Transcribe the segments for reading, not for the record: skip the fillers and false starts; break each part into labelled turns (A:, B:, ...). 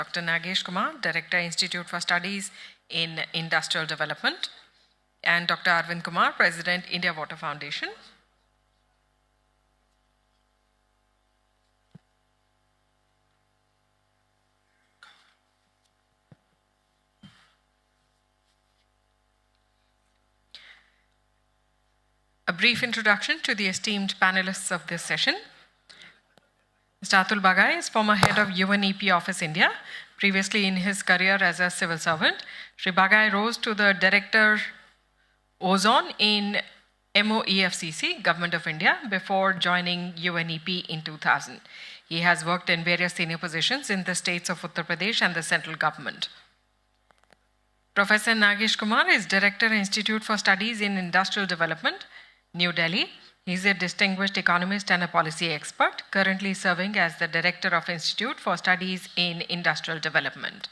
A: Dr. Nagesh Kumar, Director, Institute for Studies in Industrial Development, and Dr. Arvind Kumar, President, India Water Foundation. A brief introduction to the esteemed panelists of this session. Mr. Atul Bagai is former head of UNEP Office India. Previously in his career as a civil servant, Shri Bagai rose to the Director Ozone in MOEFCC, Government of India, before joining UNEP in 2000. He has worked in various senior positions in the states of Uttar Pradesh and the central government. Professor Nagesh Kumar is Director, Institute for Studies in Industrial Development, New Delhi. He is a distinguished economist and a policy expert, currently serving as the Director of Institute for Studies in Industrial Development.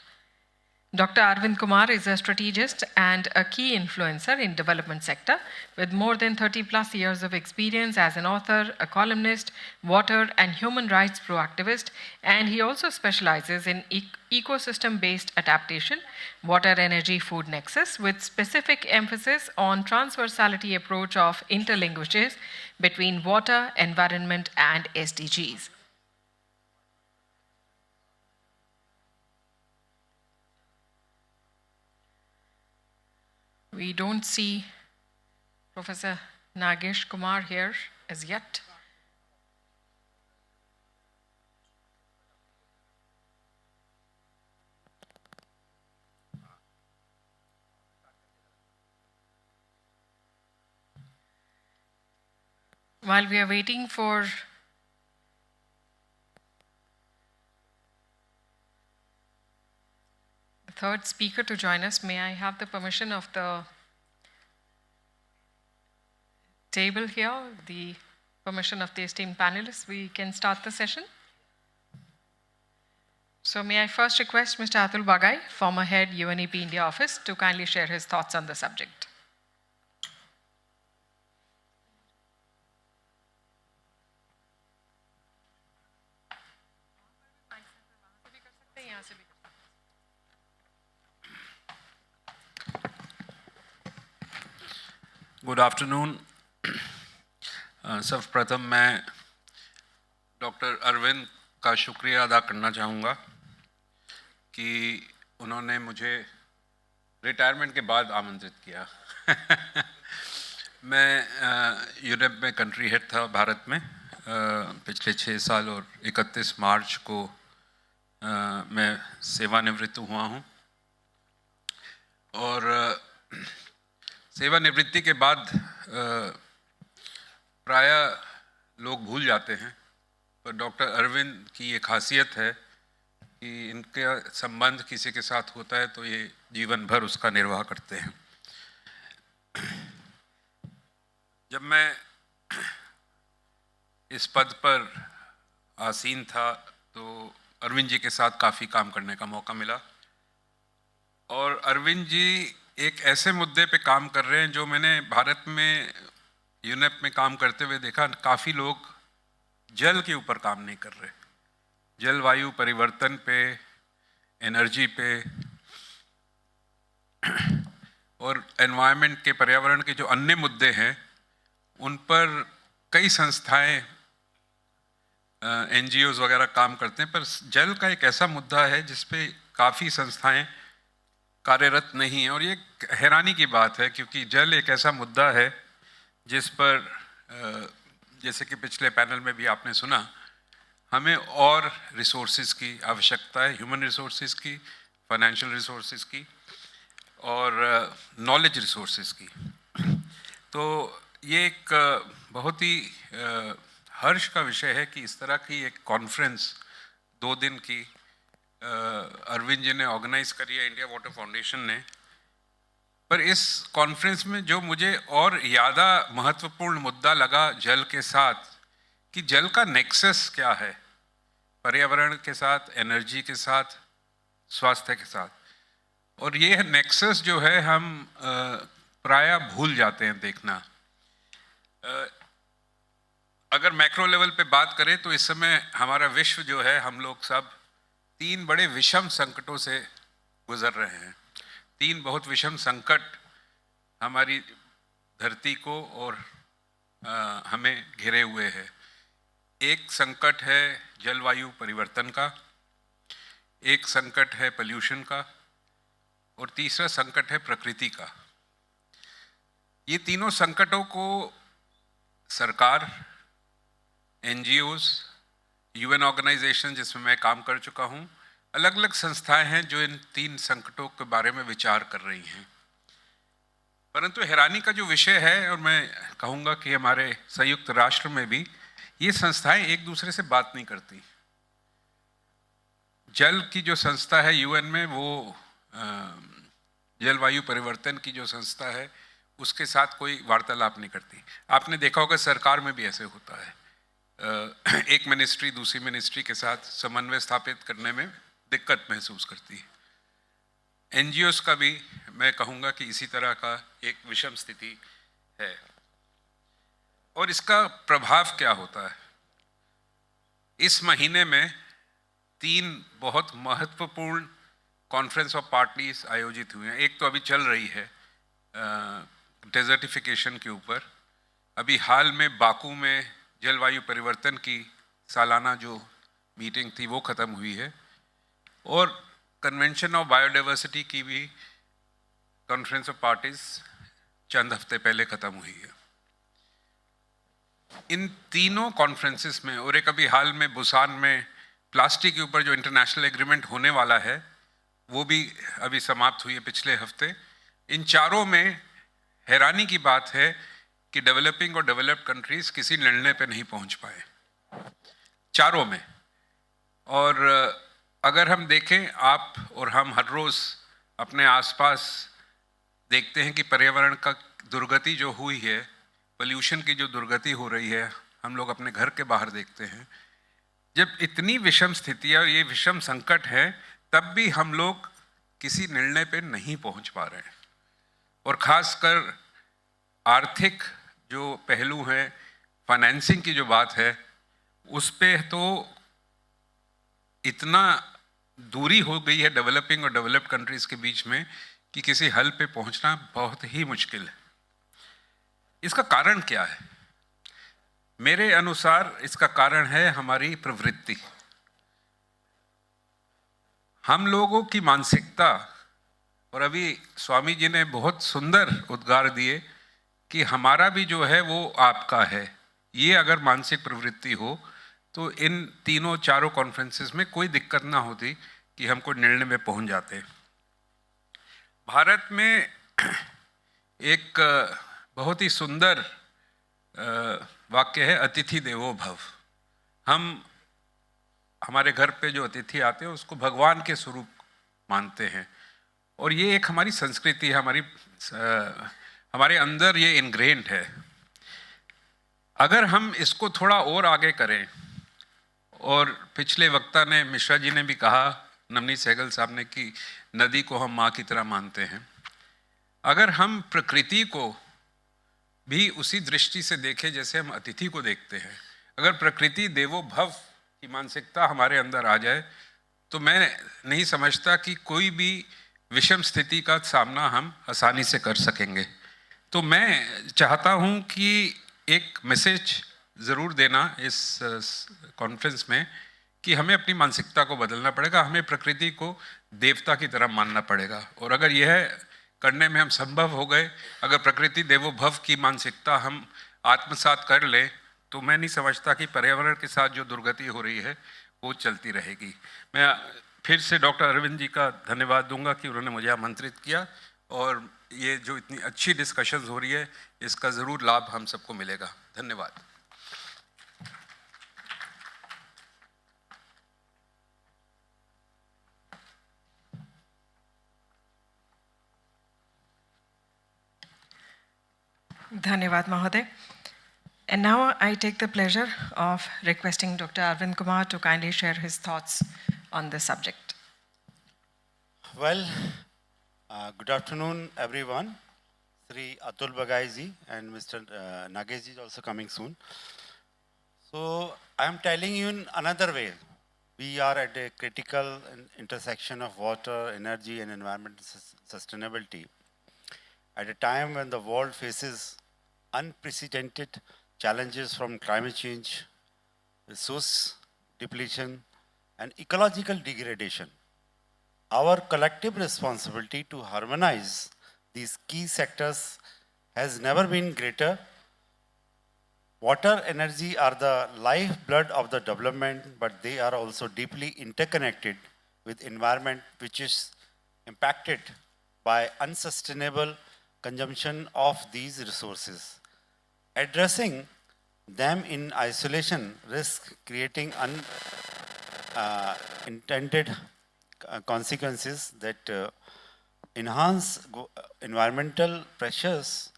A: Dr. Arvind Kumar is a strategist and a key influencer in development sector with more than 30 plus years of experience as an author, a columnist, water and human rights proactivist, and he also specializes in ecosystem-based adaptation, water, energy, food nexus with specific emphasis on transversality approach of interlinkages between water, environment and SDGs. We don't see Professor Nagesh Kumar here as yet. While we are waiting for the third speaker to join us, may I have the permission of the table here, the permission of the esteemed panelists, we can start the session. So may I first request Mr. Atul Bagai, former head UNEP India office, to kindly share his thoughts on the subject.
B: Good afternoon. सर्वप्रथम मैं doctor Arvind का शुक्रिया अदा करना चाहूँगा कि उन्होंने मुझे रिटायरमेंट के बाद आमंत्रित किया। मैं यूरोप में कंट्री हेड था भारत में पिछले 6 साल और 31 मार्च को मैं सेवानिवृत्त हुआ हूँ और सेवानिवृत्ति के बाद प्राय लोग भूल जाते हैं, पर डॉक्टर अरविंद की ये खासियत है कि इनका संबंध किसी के साथ होता है तो ये जीवन भर उसका निर्वाह करते हैं। जब मैं इस पद पर आसीन था तो अरविंद जी के साथ काफ़ी काम करने का मौका मिला और अरविंद जी एक ऐसे मुद्दे पे काम कर रहे हैं जो मैंने भारत में यूनेप में काम करते हुए देखा। काफ़ी लोग जल के ऊपर काम नहीं कर रहे, जलवायु परिवर्तन पे, एनर्जी पे और एनवायरनमेंट के, पर्यावरण के जो अन्य मुद्दे हैं उन पर कई संस्थाएं NGOs वगैरह काम करते हैं, पर जल का एक ऐसा मुद्दा है जिस पे काफ़ी संस्थाएं कार्यरत नहीं है। और ये हैरानी की बात है क्योंकि जल एक ऐसा मुद्दा है जिस पर जैसे कि पिछले पैनल में भी आपने सुना, हमें और रिसोर्सेज की आवश्यकता है, ह्यूमन रिसोर्सेज की, फाइनेंशियल रिसोर्सेज की और नॉलेज रिसोर्सेज की। तो ये एक बहुत ही हर्ष का विषय है कि इस तरह की एक कॉन्फ्रेंस 2 दिन की अरविंद जी ने ऑर्गेनाइज करी है, इंडिया वाटर फाउंडेशन ने। पर इस कॉन्फ्रेंस में जो मुझे और ज़्यादा महत्वपूर्ण मुद्दा लगा जल के साथ, कि जल का नेक्सस क्या है पर्यावरण के साथ, एनर्जी के साथ, स्वास्थ्य के साथ। और ये नेक्सस जो है हम प्राय भूल जाते हैं देखना। अगर मैक्रो लेवल पे बात करें तो इस समय हमारा विश्व जो है, हम लोग सब तीन बड़े विषम संकटों से गुजर रहे हैं। तीन बहुत विषम संकट हमारी धरती को और हमें घिरे हुए हैं। एक संकट है जलवायु परिवर्तन का, एक संकट है पोल्यूशन का, और तीसरा संकट है प्रकृति का। ये तीनों संकटों को सरकार, एनजीओज, यूएन ऑर्गेनाइजेशन जिसमें मैं काम कर चुका हूँ, अलग अलग संस्थाएं हैं जो इन तीन संकटों के बारे में विचार कर रही हैं। परंतु हैरानी का जो विषय है, और मैं कहूँगा कि हमारे संयुक्त राष्ट्र में भी ये संस्थाएं एक दूसरे से बात नहीं करती। जल की जो संस्था है यूएन में, वो जलवायु परिवर्तन की जो संस्था है उसके साथ कोई वार्तालाप नहीं करती। आपने देखा होगा सरकार में भी ऐसे होता है, एक मिनिस्ट्री दूसरी मिनिस्ट्री के साथ समन्वय स्थापित करने में दिक्कत महसूस करती है। एनजीओस का भी मैं कहूँगा कि इसी तरह का एक विषम स्थिति है। और इसका प्रभाव क्या होता है? इस महीने में 3 बहुत महत्वपूर्ण कॉन्फ्रेंस ऑफ पार्टीज आयोजित हुए हैं। एक तो अभी चल रही है डेजर्टिफिकेशन के ऊपर। अभी हाल में बाकू में जलवायु परिवर्तन की सालाना जो मीटिंग थी वो ख़त्म हुई है, और कन्वेंशन ऑफ बायोडाइवर्सिटी की भी कॉन्फ्रेंस ऑफ पार्टीज चंद हफ्ते पहले ख़त्म हुई है। इन तीनों कॉन्फ्रेंसेस में, और एक अभी हाल में बुसान में प्लास्टिक के ऊपर जो इंटरनेशनल एग्रीमेंट होने वाला है वो भी अभी समाप्त हुई है पिछले हफ्ते। इन चारों में हैरानी की बात है कि डेवलपिंग और डेवलप्ड कंट्रीज किसी निर्णय पे नहीं पहुंच पाए, चारों में। और अगर हम देखें, आप और हम हर रोज़ अपने आसपास देखते हैं कि पर्यावरण का दुर्गति जो हुई है, पोल्यूशन की जो दुर्गति हो रही है, हम लोग अपने घर के बाहर देखते हैं। जब इतनी विषम स्थिति है और ये विषम संकट है, तब भी हम लोग किसी निर्णय पे नहीं पहुंच पा रहे हैं। और ख़ासकर आर्थिक जो पहलू है, फाइनेंसिंग की जो बात है, उस पे तो इतना दूरी हो गई है डेवलपिंग और डेवलप्ड कंट्रीज़ के बीच में कि किसी हल पे पहुंचना बहुत ही मुश्किल है। इसका कारण क्या है? मेरे अनुसार इसका कारण है हमारी प्रवृत्ति, हम लोगों की मानसिकता। और अभी स्वामी जी ने बहुत सुंदर उद्गार दिए कि हमारा भी जो है वो आपका है। ये अगर मानसिक प्रवृत्ति हो तो इन तीनों चारों कॉन्फ्रेंसेस में कोई दिक्कत ना होती कि हम कोई निर्णय में पहुंच जाते। भारत में एक बहुत ही सुंदर वाक्य है, अतिथि देवो भव। हम हमारे घर पे जो अतिथि आते हैं उसको भगवान के स्वरूप मानते हैं, और ये एक हमारी संस्कृति है, हमारे अंदर ये इनग्रेन्ड है। अगर हम इसको थोड़ा और आगे करें, और पिछले वक्ता ने, मिश्रा जी ने भी कहा, नवनीत सहगल साहब ने, कि नदी को हम माँ की तरह मानते हैं। अगर हम प्रकृति को भी उसी दृष्टि से देखें जैसे हम अतिथि को देखते हैं, अगर प्रकृति देवो भव की मानसिकता हमारे अंदर आ जाए, तो मैं नहीं समझता कि कोई भी विषम स्थिति का सामना हम आसानी से कर सकेंगे। तो मैं चाहता हूं कि एक मैसेज ज़रूर देना इस कॉन्फ्रेंस में कि हमें अपनी मानसिकता को बदलना पड़ेगा, हमें प्रकृति को देवता की तरह मानना पड़ेगा। और अगर यह करने में हम संभव हो गए, अगर प्रकृति देवो भव की मानसिकता हम आत्मसात कर ले, तो मैं नहीं समझता कि पर्यावरण के साथ जो दुर्गति हो रही है वो चलती रहेगी। मैं फिर से डॉक्टर अरविंद जी का धन्यवाद दूंगा कि उन्होंने मुझे आमंत्रित किया, और ये जो इतनी अच्छी डिस्कशंस हो रही है इसका ज़रूर लाभ हम सबको मिलेगा। धन्यवाद।
A: धन्यवाद महोदय. And now I take the pleasure of requesting Dr. Arvind Kumar to kindly share his thoughts on this subject.
C: Well, good afternoon, everyone. Sri Atul Bagai ji and Mr. Nagesh ji is also coming soon. So I am telling you in another way, We are at a critical intersection of water, energy, and environmental sustainability. At a time when the world faces unprecedented challenges from climate change, resource depletion, and ecological degradation, our collective responsibility to harmonize these key sectors has never been greater. Water, energy are the lifeblood of the development, but they are also deeply interconnected with environment which is impacted by unsustainable consumption of these resources. Addressing them in isolation risks creating unintended consequences that enhance environmental pressures.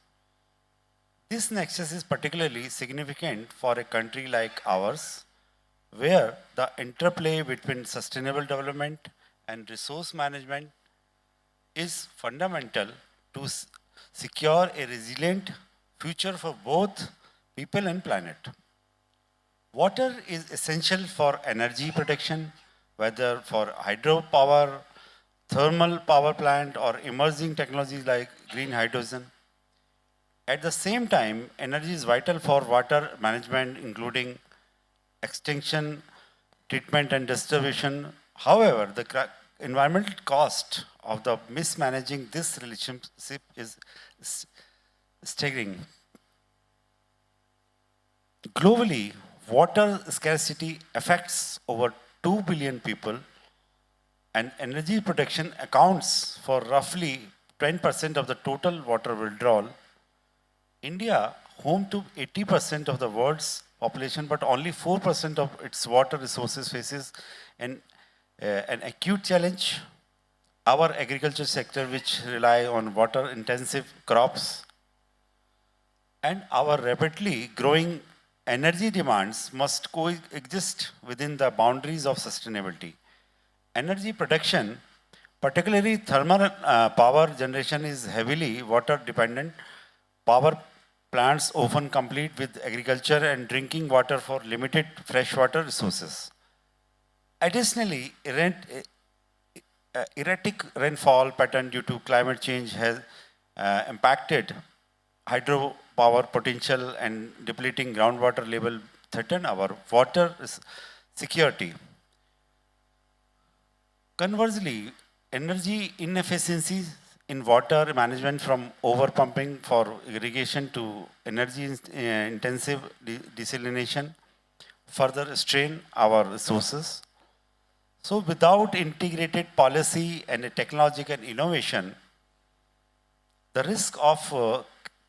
C: This nexus is particularly significant for a country like ours, where the interplay between sustainable development and resource management is fundamental to secure a resilient future for both people and planet. Water is essential for energy production, whether for hydropower, thermal power plant, or emerging technologies like green hydrogen. At the same time, energy is vital for water management, including extinction, treatment, and distribution. However, the environmental cost of the mismanaging this relationship is staggering. Globally, water scarcity affects over 2 billion people, and energy production accounts for roughly 10% of the total water withdrawal. India, home to 80% of the world's population, but only 4% of its water resources faces an acute challenge. Our agriculture sector, which rely on water-intensive crops, and our rapidly growing energy demands must coexist within the boundaries of sustainability. Energy production, particularly thermal power generation, is heavily water dependent. Power plants often compete with agriculture and drinking water for limited freshwater resources. Additionally, erratic rainfall pattern due to climate change has impacted hydropower potential, and depleting groundwater level threaten our water security. Conversely, energy inefficiencies in water management, from overpumping for irrigation to energy intensive desalination, further strain our resources. So without integrated policy and a technological innovation, the risk of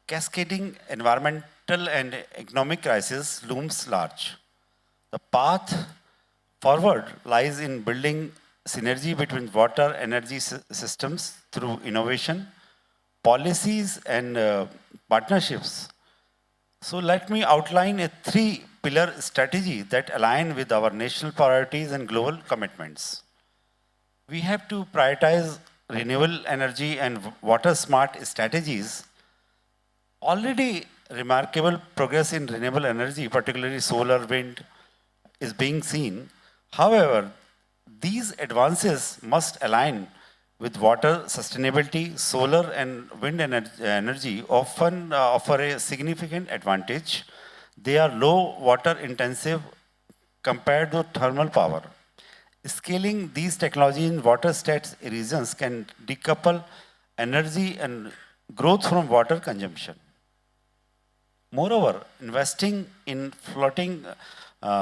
C: cascading environmental and economic crisis looms large. The path forward lies in building synergy between water energy systems through innovation, policies, and partnerships. So let me outline a three-pillar strategy that align with our national priorities and global commitments. We have to prioritize renewable energy and water-smart strategies. Already remarkable progress in renewable energy, particularly solar, wind, is being seen. However, these advances must align with water sustainability. Solar and wind energy often offer a significant advantage. They are low water intensive compared to thermal power. Scaling these technologies in water-stressed regions can decouple energy and growth from water consumption. Moreover, investing in floating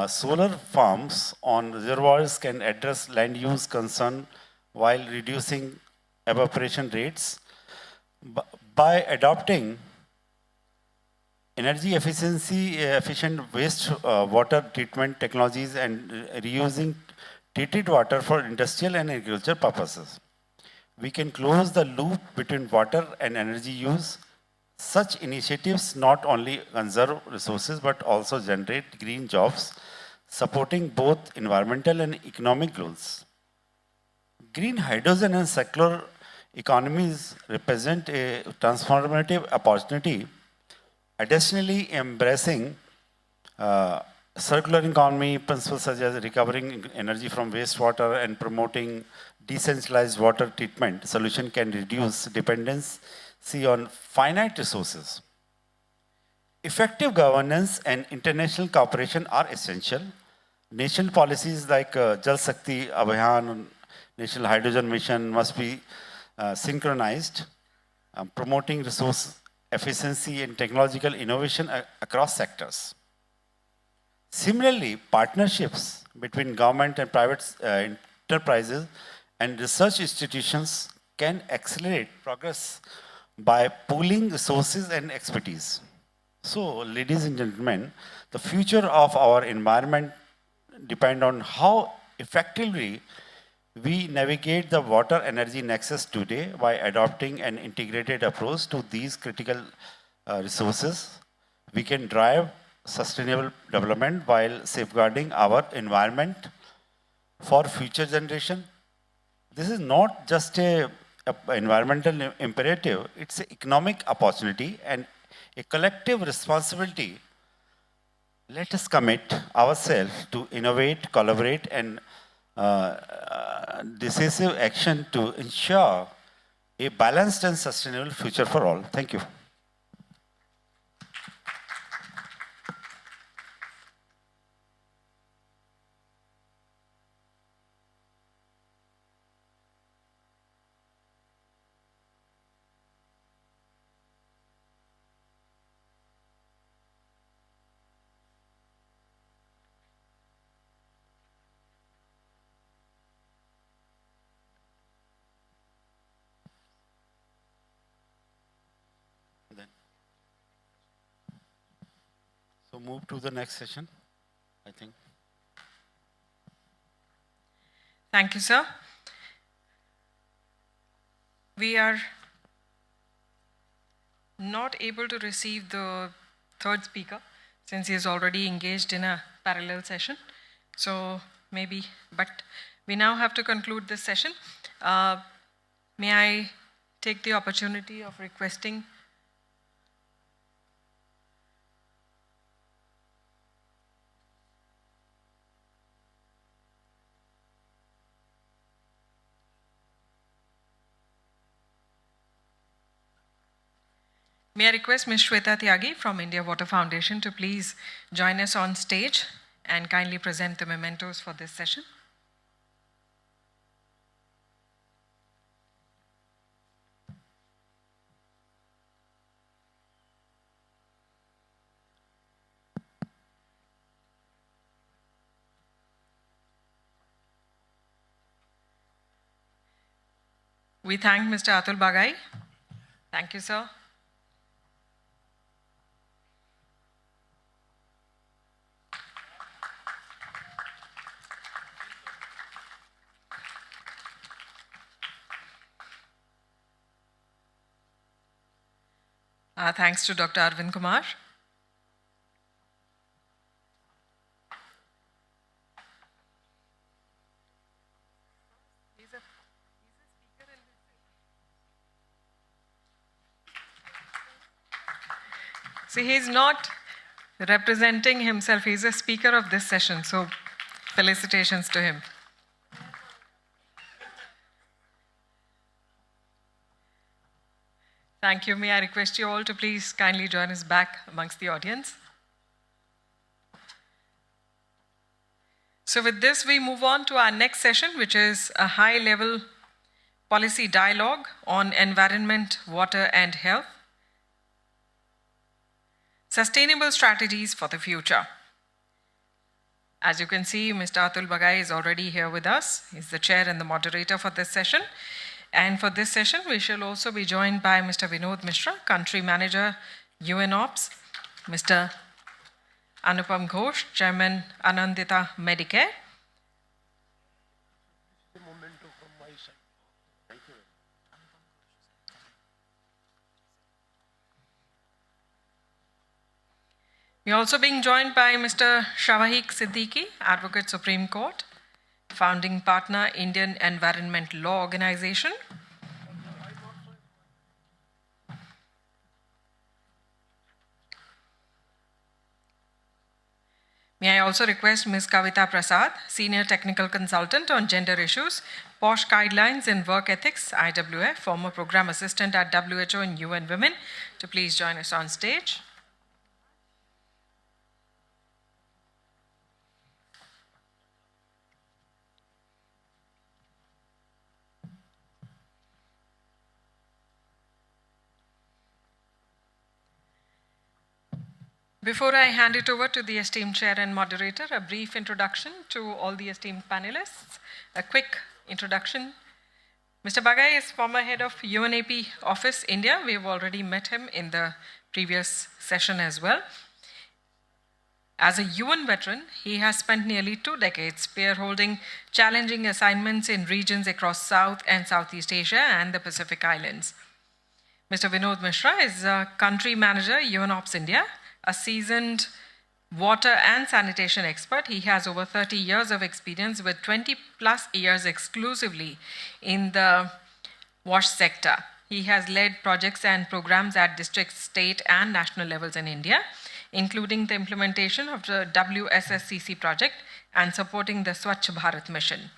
C: solar farms on reservoirs can address land use concern while reducing evaporation rates. By adopting energy efficient waste water treatment technologies and reusing treated water for industrial and agriculture purposes, we can close the loop between water and energy use. Such initiatives not only conserve resources but also generate green jobs, supporting both environmental and economic goals. Green hydrogen and circular economies represent a transformative opportunity. Additionally, embracing circular economy principles such as recovering energy from wastewater and promoting decentralized water treatment solution can reduce dependency on finite resources. Effective governance and international cooperation are essential. National policies like Jal Shakti Abhiyan, National Hydrogen Mission must be synchronized, promoting resource efficiency and technological innovation across sectors. Similarly, partnerships between government and private enterprises and research institutions can accelerate progress by pooling resources and expertise. So, ladies and gentlemen, the future of our environment depends on how effectively we navigate the water energy nexus today by adopting an integrated approach to these critical resources. We can drive sustainable development while safeguarding our environment for future generation. This is not just a environmental imperative, it's an economic opportunity and a collective responsibility. Let us commit ourselves to innovate, collaborate, and decisive action to ensure a balanced and sustainable future for all. Thank you. So move to the next session, I think.
A: Thank you, sir. We are not able to receive the third speaker since he is already engaged in a parallel session. So maybe, but we now have to conclude this session. May I take the opportunity of requesting May I request Ms. Shweta Tyagi from India Water Foundation to please join us on stage and kindly present the mementos for this session. We thank Mr. Atul Bagai. Thank you, sir. Thanks to Dr. Arvind Kumar. See, he's not representing himself. He's a speaker of this session. So felicitations to him. Thank you. May I request you all to please kindly join us back amongst the audience. So with this, we move on to our next session, which is a high-level policy dialogue on environment, water, and health. Sustainable strategies for the future. As you can see, Mr. Atul Bagai is already here with us. He's the chair and the moderator for this session. And for this session, we shall also be joined by Mr. Vinod Mishra, Country Manager, UN Ops, Mr. Anupam Ghosh, Chairman, Anandita Medicare. We are also being joined by Mr. Shawahik Siddiqui, Advocate Supreme Court, founding partner, Indian Environment Law Organization. May I also request Ms. Kavita Prasad, Senior Technical Consultant on Gender Issues, POSH Guidelines in Work Ethics, IWF, former Program Assistant at WHO and UN Women, to please join us on stage. Before I hand it over to the esteemed chair and moderator, a brief introduction to all the esteemed panelists. A quick introduction. Mr. Bagai is former head of UNAP Office, India. We have already met him in the previous session as well. As a UN veteran, he has spent nearly 2 decades spearholding challenging assignments in regions across South and Southeast Asia and the Pacific Islands. Mr. Vinod Mishra is a country manager, UNOPS India, a seasoned water and sanitation expert. He has over 30 years of experience with 20 plus years exclusively in the wash sector. He has led projects and programs at district, state, and national levels in India, including the implementation of the WSSCC project and supporting the Swachh Bharat mission.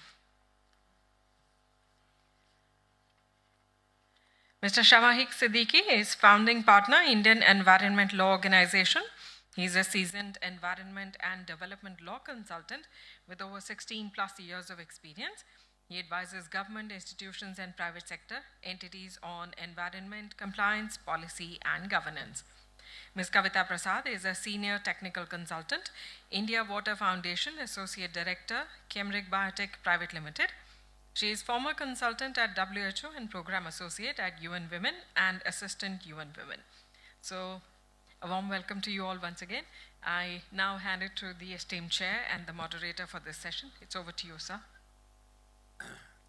A: Mr. Shamahik Siddiqui is founding partner, Indian Environment Law Organization. He is a seasoned environment and development law consultant with over 16 plus years of experience. He advises government, institutions, and private sector entities on environment, compliance, policy, and governance. Ms. Kavita Prasad is a senior technical consultant, India Water Foundation Associate Director, Kemric Biotech Private Limited. She is former consultant at WHO and program associate at UN Women and assistant UN Women. So a warm welcome to you all once again. I now hand it to the esteemed chair and the moderator for this session. It's over to you, sir.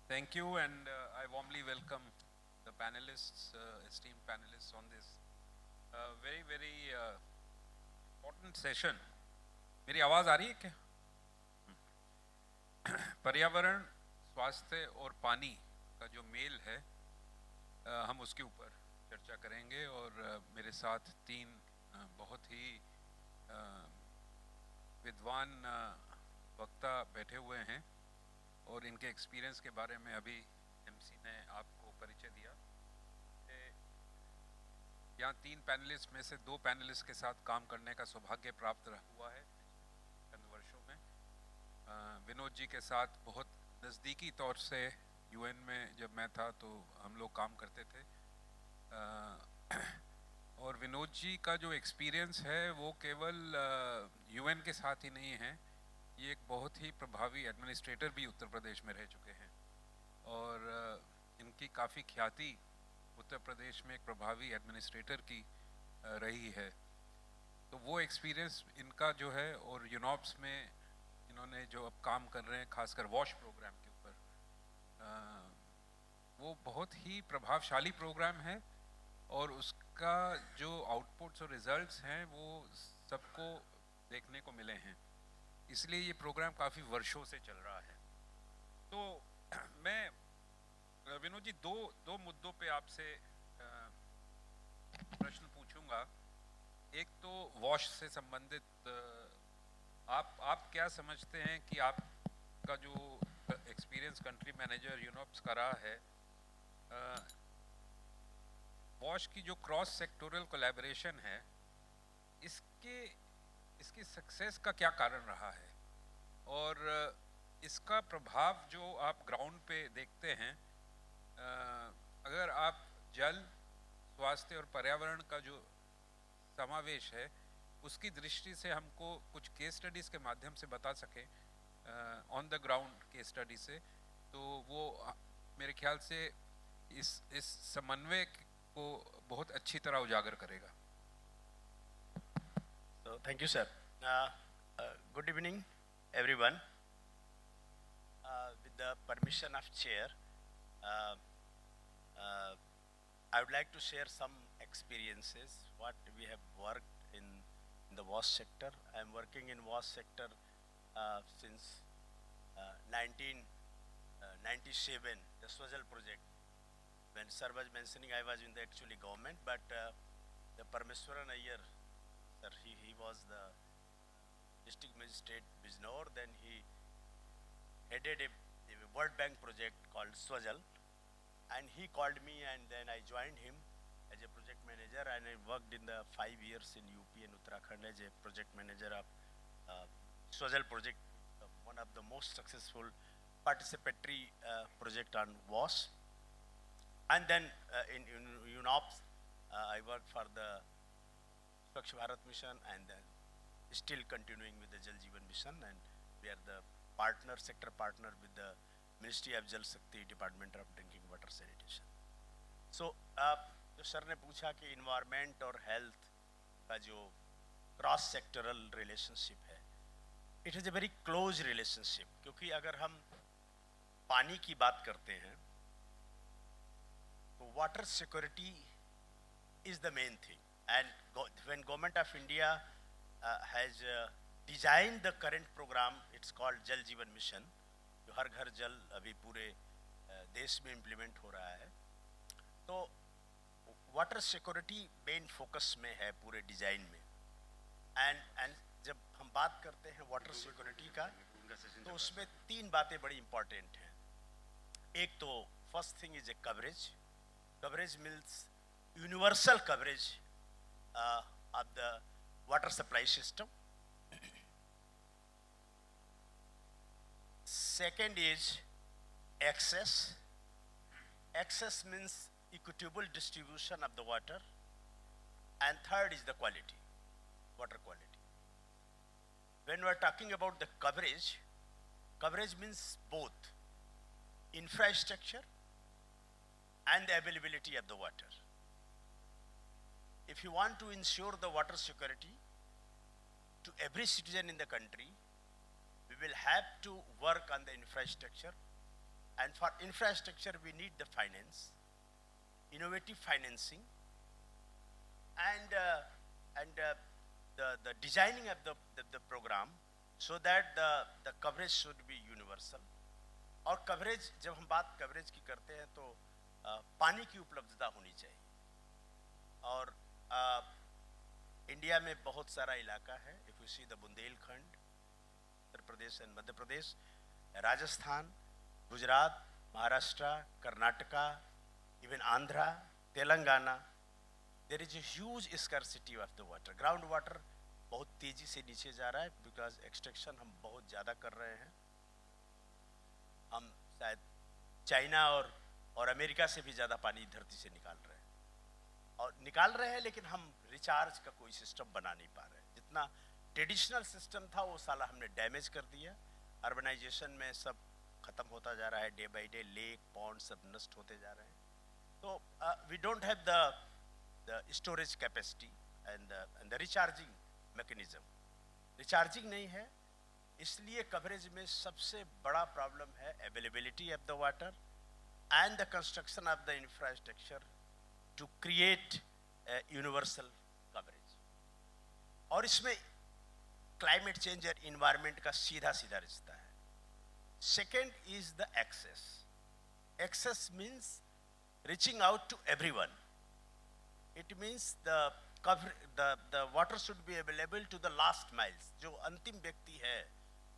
B: Thank you, and I warmly welcome the panelists, esteemed panelists on this very, very important session. मेरी आवाज़ आ रही है क्या? पर्यावरण, स्वास्थ्य और पानी का जो मेल है, हम उसके ऊपर चर्चा करेंगे और मेरे साथ 3 बहुत ही विद्वान वक्ता बैठे हुए हैं और इनके एक्सपीरियंस के बारे में अभी एमसी ने आपको परिचय दिया। यहाँ 3 पैनलिस्ट में से 2 पैनलिस्ट के साथ काम करने का सौभाग्य प्राप्त हुआ है चंद वर्षों में। विनोद जी के साथ बहुत नज़दीकी तौर से यूएन में जब मैं था तो हम लोग काम करते थे, और विनोद जी का जो एक्सपीरियंस है वो केवल यूएन के साथ ही नहीं है, ये एक बहुत ही प्रभावी एडमिनिस्ट्रेटर भी उत्तर प्रदेश में रह चुके हैं और इनकी काफ़ी ख्याति उत्तर प्रदेश में एक प्रभावी एडमिनिस्ट्रेटर की रही है। तो वो एक्सपीरियंस इनका जो है, और यूनॉप्स में इन्होंने जो अब काम कर रहे हैं खासकर वॉश प्रोग्राम के ऊपर, वो बहुत ही प्रभावशाली प्रोग्राम है और उसका जो आउटपुट्स और रिजल्ट्स हैं वो सबको देखने को मिले हैं, इसलिए ये प्रोग्राम काफ़ी वर्षों से चल रहा है। तो मैं विनोद जी दो मुद्दों पे आपसे प्रश्न पूछूंगा। एक तो वॉश से संबंधित, आप क्या समझते हैं कि आपका जो एक्सपीरियंस कंट्री मैनेजर यूनॉप्स का रहा है, वॉश की जो क्रॉस सेक्टोरल कोलैबोरेशन है, इसकी सक्सेस का क्या कारण रहा है और इसका प्रभाव जो आप ग्राउंड पे देखते हैं, अगर आप जल, स्वास्थ्य और पर्यावरण का जो समावेश है उसकी दृष्टि से हमको कुछ केस स्टडीज़ के माध्यम से बता सकें, on the ground case study से, तो वो मेरे ख्याल से इस समन्वय को बहुत अच्छी तरह उजागर करेगा।
D: So thank you, sir. Good evening, everyone. With the permission of chair, I would like to share some experiences what we have worked in the WASH sector. I am working in WASH sector since 1997, the Swajal project. When sir was mentioning, I was in the actually government, but the Parameswaran Iyer, sir, he was the district magistrate Bijnor. Then he headed a World Bank project called Swajal, and he called me, and then I joined him as a project manager, and I worked in the 5 years in UP and Uttarakhand as a project manager of Swajal project, one of the most successful participatory project on WAS. And then in UNOPS, I worked for the Swachh Bharat mission, and then still continuing with the Jal Jeevan mission, and we are the partner, sector partner with the Ministry of Jal Shakti, Department of Drinking Water Sanitation. So, जो sir ने पूछा कि environment और health का जो cross sectoral relationship है, it is a very close relationship, क्योंकि अगर हम पानी की बात करते हैं तो water security is the main thing. And when government of India has design the current programme, it's called Jal Jeevan mission, जो हर घर जल अभी पूरे देश में इम्प्लीमेंट हो रहा है, तो वाटर सिक्योरिटी मेन फोकस में है पूरे डिजाइन में. एंड जब हम बात करते हैं वाटर सिक्योरिटी का, तो उसमें 3 बातें बड़ी इंपॉर्टेंट हैं. एक तो first thing is a coverage. Coverage means universal coverage of the water supply system. Second is access. Access means equitable distribution of the water. And third is the quality, water quality. When we are talking about the coverage, coverage means both infrastructure and the availability of the water. If you want to ensure the water security to every citizen in the country, we will have to work on the infrastructure, and for infrastructure we need the finance, innovative financing, and the designing of the program so that the coverage should be universal. और coverage, जब हम बात coverage की करते हैं तो पानी की उपलब्धता होनी चाहिए. और इंडिया में बहुत सारा इलाका है. If you see the Bundelkhand, Uttar Pradesh and Madhya Pradesh, Rajasthan, Gujarat, Maharashtra, Karnataka, even Andhra, Telangana, there is a huge scarcity of the water. Ground water बहुत तेजी से नीचे जा रहा है बिकॉज एक्सट्रैक्शन हम बहुत ज़्यादा कर रहे हैं. हम शायद चाइना और अमेरिका से भी ज़्यादा पानी धरती से निकाल रहे हैं, लेकिन हम रिचार्ज का कोई सिस्टम बना नहीं पा रहे हैं. जितना ट्रेडिशनल सिस्टम था वो साला हमने डैमेज कर दिया. अर्बनाइजेशन में सब खत्म होता जा रहा है, day by day lake pond सब नष्ट होते जा रहे हैं. तो we don't have the storage capacity and the recharging mechanism. Recharging नहीं है, इसलिए कवरेज में सबसे बड़ा प्रॉब्लम है availability of the water and the construction of the infrastructure to create universal coverage. और इसमें क्लाइमेट चेंज और इन्वायरमेंट का सीधा सीधा रिश्ता है. Second is the access. Access means reaching out to everyone. It means the water should be available to the last miles. जो अंतिम व्यक्ति है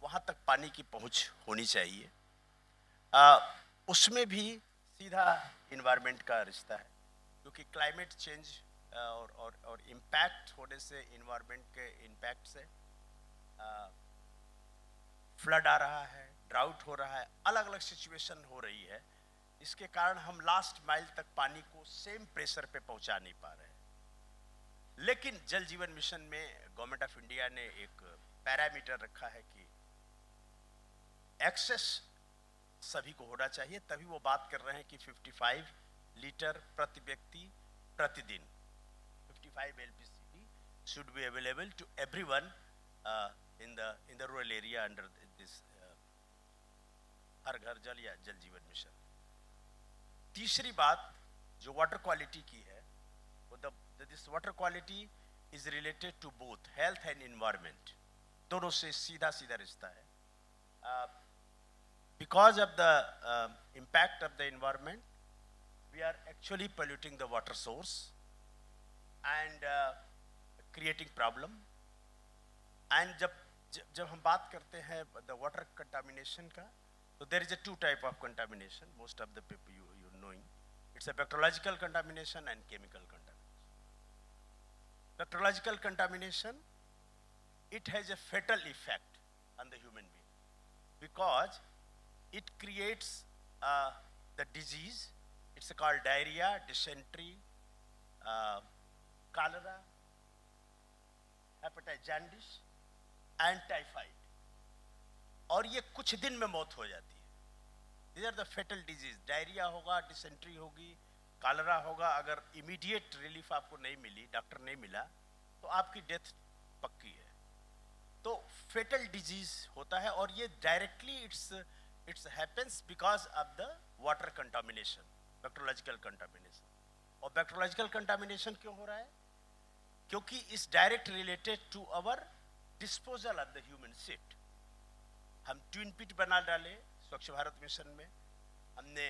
D: वहाँ तक पानी की पहुँच होनी चाहिए. उसमें भी सीधा इन्वायरमेंट का रिश्ता है, क्योंकि क्लाइमेट चेंज और इम्पैक्ट होने से, इन्वायरमेंट के इम्पैक्ट से फ्लड आ रहा है, ड्राउट हो रहा है, अलग अलग सिचुएशन हो रही है. इसके कारण हम लास्ट माइल तक पानी को सेम प्रेशर पे पहुंचा नहीं पा रहे हैं. लेकिन जल जीवन मिशन में गवर्नमेंट ऑफ इंडिया ने एक पैरामीटर रखा है कि एक्सेस सभी को होना चाहिए. तभी वो बात कर रहे हैं कि 55 लीटर प्रति व्यक्ति प्रतिदिन, 55 LPCD should be available to everyone in the rural area under this हर घर जल या जल जीवन मिशन. तीसरी बात जो वाटर क्वालिटी की है, वो this water quality is related to both health and environment. दोनों से सीधा सीधा रिश्ता है. Because of the impact of the environment, we are actually polluting the water source and creating problem. And जब हम बात करते हैं द वाटर कंटामिनेशन का, तो there is a two type of contamination, most of the people you knowing, it's a bacteriological contamination and chemical contamination. Bacteriological contamination, it has a fatal effect on the human being because it creates the disease. It's called diarrhea, dysentery, cholera, hepatitis jaundice and typhoid. और ये कुछ दिन में मौत हो जाती है. These are the fatal disease. Diarrhoea होगा, डिसेंट्री होगी, कॉलरा होगा. अगर इमीडिएट रिलीफ आपको नहीं मिली, डॉक्टर नहीं मिला, तो आपकी डेथ पक्की है. तो फेटल डिजीज होता है और ये directly it's happens because of the water contamination, bacteriological contamination. और बैक्टीरियोलॉजिकल कंटामिनेशन क्यों हो रहा है? क्योंकि is direct related to our disposal of the human seat. हम ट्विन पिट बना डाले स्वच्छ भारत मिशन में, हमने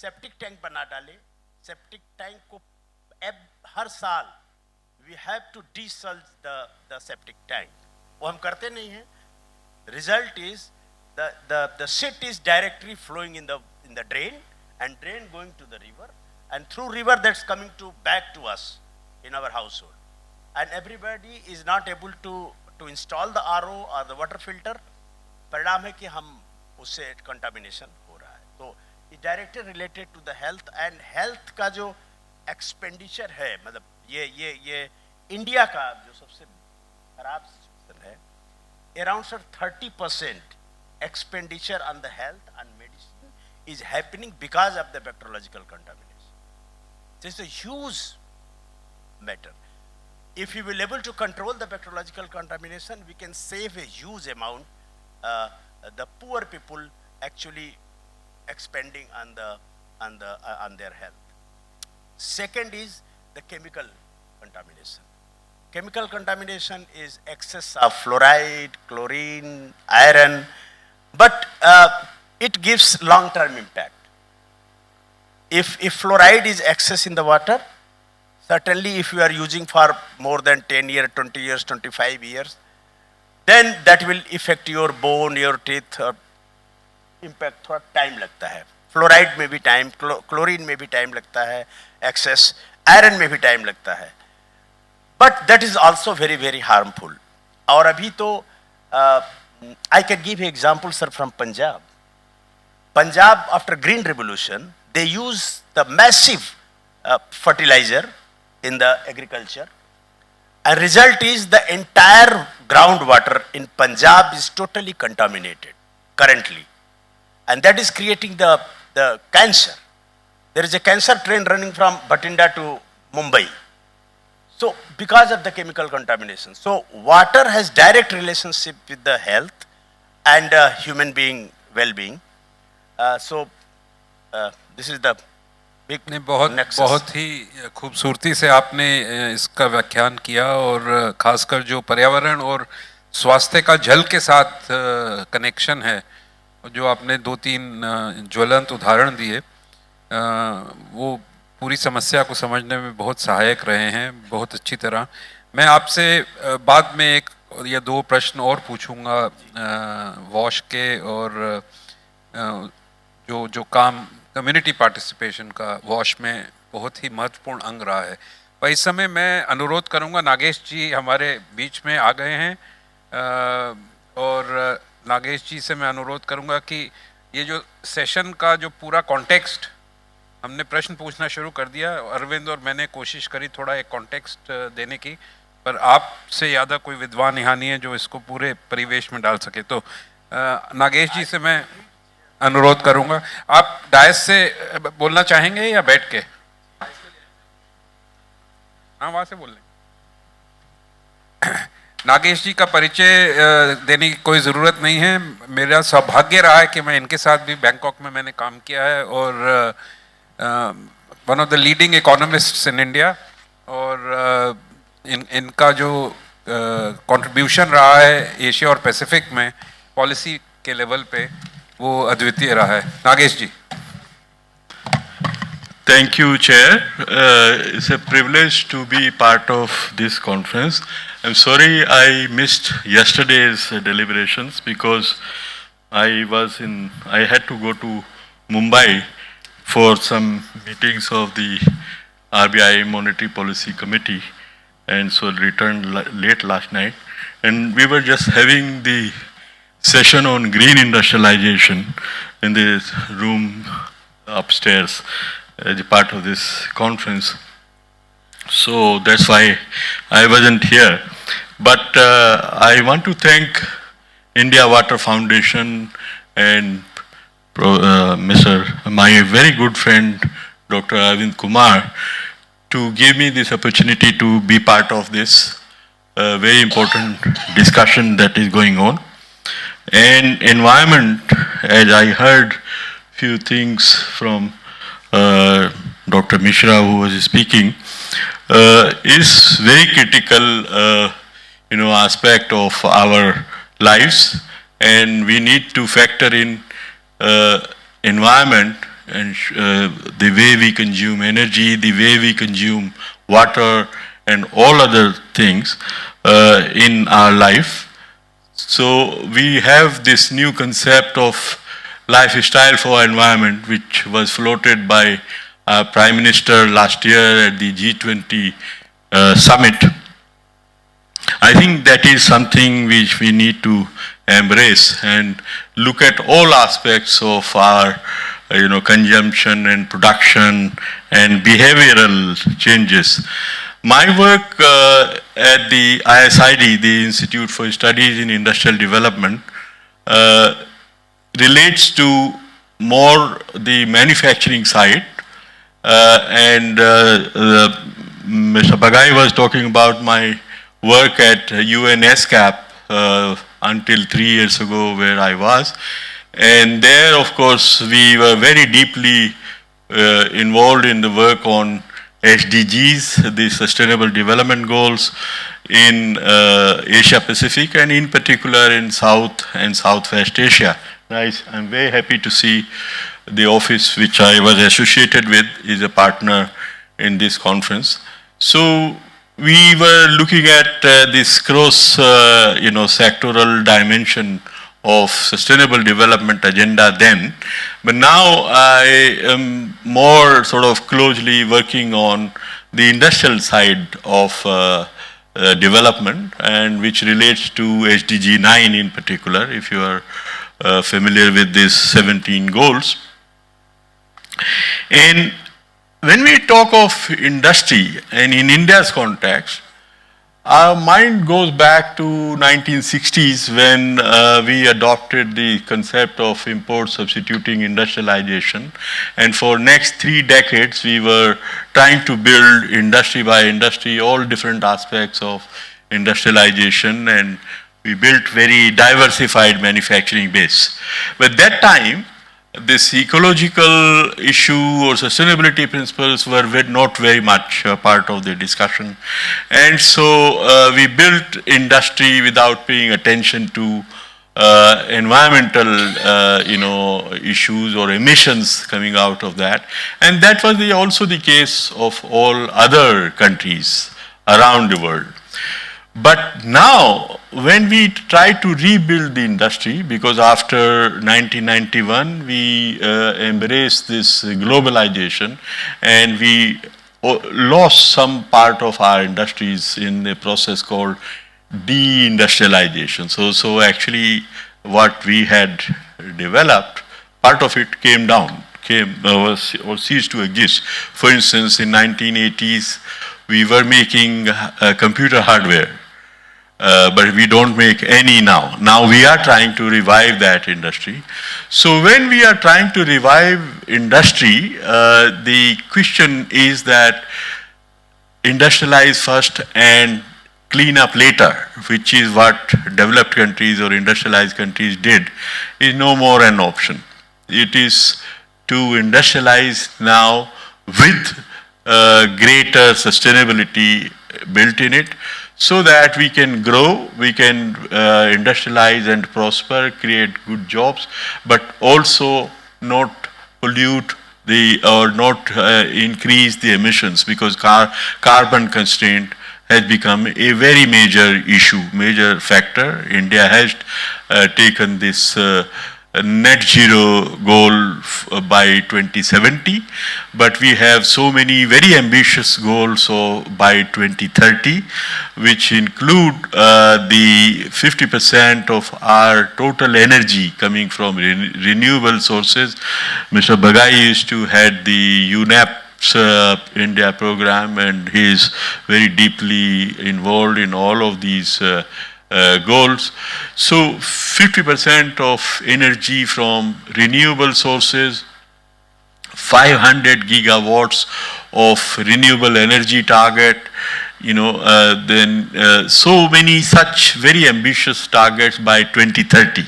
D: सेप्टिक टैंक बना डाले. सेप्टिक टैंक को हर साल we have to desilt the septic tank. वो हम करते नहीं हैं. Result is the shit is directly flowing in the drain and drain going to the river and through river that's coming to back to us in our household. And everybody is not able to install the RO और the water filter. परिणाम है कि हम उससे contamination हो रहा है. तो it directly related to the health. And health का जो एक्सपेंडिचर है, मतलब ये इंडिया का जो सबसे खराब सिचुएशन है, around 30% expenditure on the health and medicine is happening because of the bacteriological contamination. This is a huge matter. If we will able to control the bacteriological contamination, we can save a huge amount. The poor people actually expending on their health. Second is the chemical contamination. Chemical contamination is excess of fluoride, chlorine, iron, but it gives long-term impact. If fluoride is excess in the water, certainly if you are using for more than 10 years, 20 years, 25 years, then that will affect your bone, your teeth, or impact. थोड़ा time लगता है. Fluoride में भी time, chlorine में भी time लगता है, access iron में भी टाइम लगता है. But that is also very very harmful. और अभी तो I can give example sir from Punjab. Punjab after green revolution they use the massive fertilizer in the agriculture, and result is the entire groundwater in Punjab is totally contaminated currently, and that is creating the cancer. There is a cancer train running from Bhatinda to Mumbai, so because of the chemical contamination. So water has direct relationship with the health and human being well-being. This is the
B: ने बहुत ही खूबसूरती से आपने इसका व्याख्यान किया. और खासकर जो पर्यावरण और स्वास्थ्य का जल के साथ कनेक्शन है, जो आपने 2-3 ज्वलंत उदाहरण दिए, वो पूरी समस्या को समझने में बहुत सहायक रहे हैं बहुत अच्छी तरह. मैं आपसे बाद में 1 या 2 प्रश्न और पूछूंगा वॉश के, और जो काम कम्युनिटी पार्टिसिपेशन का वॉश में बहुत ही महत्वपूर्ण अंग रहा है. पर इस समय मैं अनुरोध करूंगा, नागेश जी हमारे बीच में आ गए हैं, और नागेश जी से मैं अनुरोध करूंगा कि ये जो सेशन का जो पूरा कॉन्टेक्स्ट, हमने प्रश्न पूछना शुरू कर दिया, अरविंद और मैंने कोशिश करी थोड़ा एक कॉन्टेक्स्ट देने की, पर आपसे ज़्यादा कोई विद्वान यहाँ नहीं है जो इसको पूरे परिवेश में डाल सके. तो नागेश जी से मैं अनुरोध करूंगा, आप डायस से बोलना चाहेंगे या बैठ के? हाँ, वहां से बोल लें. नागेश जी का परिचय देने की कोई ज़रूरत नहीं है. मेरा सौभाग्य रहा है कि मैं इनके साथ भी बैंकॉक में मैंने काम किया है, और one of the leading economists in India, और इनका जो कंट्रीब्यूशन रहा है एशिया और पैसिफिक में पॉलिसी के लेवल पे, वो अद्वितीय रहा है. नागेश जी.
E: Thank you, Chair. It's a privilege to be part of this conference. I'm sorry I missed yesterday's deliberations because I had to go to Mumbai for some meetings of the RBI Monetary Policy Committee, and so returned late last night. And we were just having the session on green industrialization in this room upstairs as a part of this conference. So that's why I wasn't here. But I want to thank India Water Foundation and my very good friend, Dr. Arvind Kumar, to give me this opportunity to be part of this very important discussion that is going on. And environment, as I heard few things from Dr. Mishra who was speaking, is very critical aspect of our lives, and we need to factor in environment and the way we consume energy, the way we consume water and all other things in our life. So we have this new concept of lifestyle for environment, which was floated by our Prime Minister last year at the G20 summit. I think that is something which we need to embrace and look at all aspects of our consumption and production and behavioral changes. My work at the ISID, the Institute for Studies in Industrial Development, relates to more the manufacturing side, and Mr. Bagai was talking about my work at UNESCAP until 3 years ago where I was. And there, of course, we were very deeply involved in the work on SDGs, the Sustainable Development Goals in Asia Pacific and in particular in South and Southwest Asia. I'm very happy to see the office which I was associated with is a partner in this conference. So we were looking at this cross sectoral dimension of sustainable development agenda then, but now I am more sort of closely working on the industrial side of development, and which relates to SDG 9 in particular, if you are familiar with these 17 goals. And when we talk of industry, and in India's context, our mind goes back to 1960s when we adopted the concept of import substituting industrialization. And for next 3 decades, we were trying to build industry by industry, all different aspects of industrialization, and we built very diversified manufacturing base. But that time, this ecological issue or sustainability principles were not very much a part of the discussion. And so we built industry without paying attention to environmental issues or emissions coming out of that. And that was also the case of all other countries around the world. But now, when we try to rebuild the industry, because after 1991 we embraced this globalization and we lost some part of our industries in a process called deindustrialization. So actually what we had developed, part of it came down, or ceased to exist. For instance, in 1980s, we were making computer hardware. But we don't make any now. Now we are trying to revive that industry. So when we are trying to revive industry, the question is that industrialize first and clean up later, which is what developed countries or industrialized countries did, is no more an option. It is to industrialize now with greater sustainability built in it, so that we can grow, we can industrialize and prosper, create good jobs, but also not pollute or not increase the emissions, because carbon constraint has become a very major issue, major factor. India has taken this net zero goal by 2070, but we have so many very ambitious goals by 2030, which include the 50% of our total energy coming from renewable sources. Mr. Bagai used to head the UNEP's India program, and he is very deeply involved in all of these goals. So 50% of energy from renewable sources, 500 gigawatts of renewable energy target, then so many such very ambitious targets by 2030,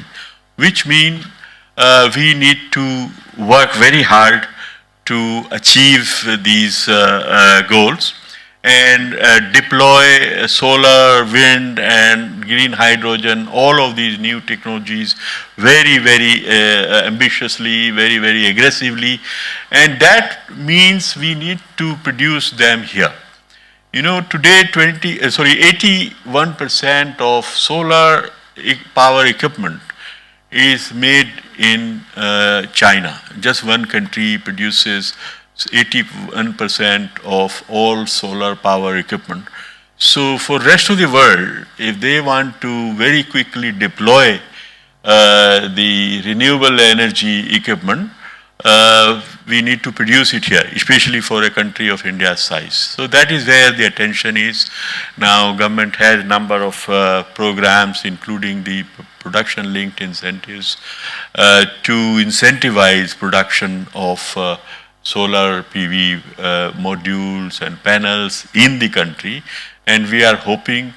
E: which mean we need to work very hard to achieve these goals and deploy solar, wind, and green hydrogen, all of these new technologies very, very ambitiously, very, very aggressively. And that means we need to produce them here. Today 81% of solar power equipment is made in China. Just one country produces 81% of all solar power equipment. So for rest of the world, if they want to very quickly deploy the renewable energy equipment, we need to produce it here, especially for a country of India's size. So that is where the attention is. Now government has a number of programs, including the production-linked incentives, to incentivize production of solar PV modules and panels in the country, and we are hoping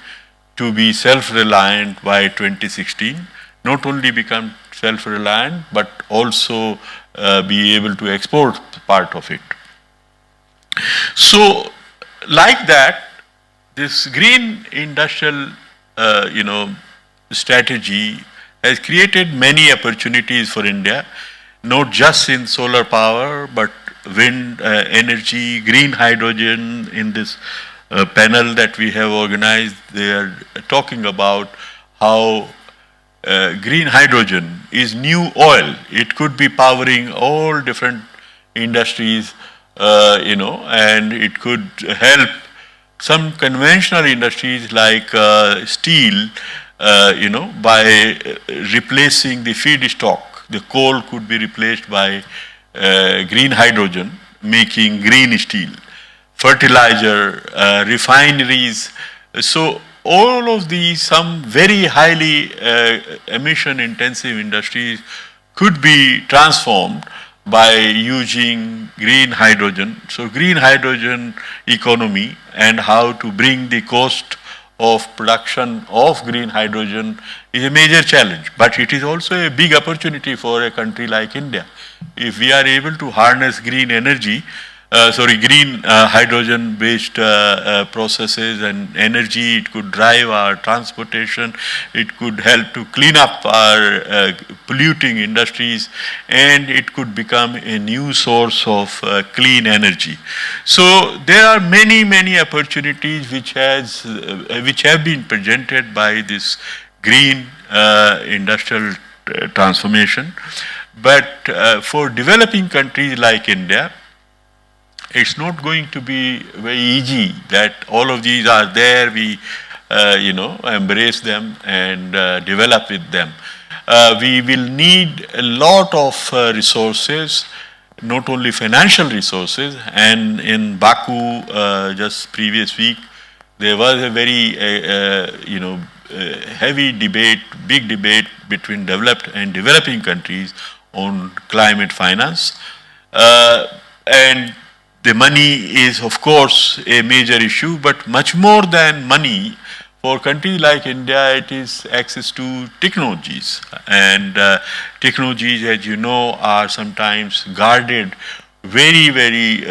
E: to be self-reliant by 2016, not only become self-reliant but also be able to export part of it. So like that, this green industrial strategy has created many opportunities for India, not just in solar power but wind energy, green hydrogen. In this panel that we have organized, they are talking about how green hydrogen is new oil. It could be powering all different industries, and it could help some conventional industries like steel, by replacing the feedstock. The coal could be replaced by green hydrogen, making green steel, fertilizer, refineries. So all of these, some very highly emission intensive industries could be transformed by using green hydrogen. So green hydrogen economy and how to bring the cost of production of green hydrogen is a major challenge, but it is also a big opportunity for a country like India. If we are able to harness green energy, green hydrogen-based processes and energy, it could drive our transportation, it could help to clean up our polluting industries, and it could become a new source of clean energy. So there are many, many opportunities which have been presented by this green industrial transformation. But for developing countries like India, it's not going to be very easy that all of these are there, we embrace them and develop with them. We will need a lot of resources, not only financial resources. And in Baku, just previous week, there was a very heavy debate, big debate between developed and developing countries on climate finance. And the money is, of course, a major issue, but much more than money, for countries like India, it is access to technologies. And technologies, as you know, are sometimes guarded very, very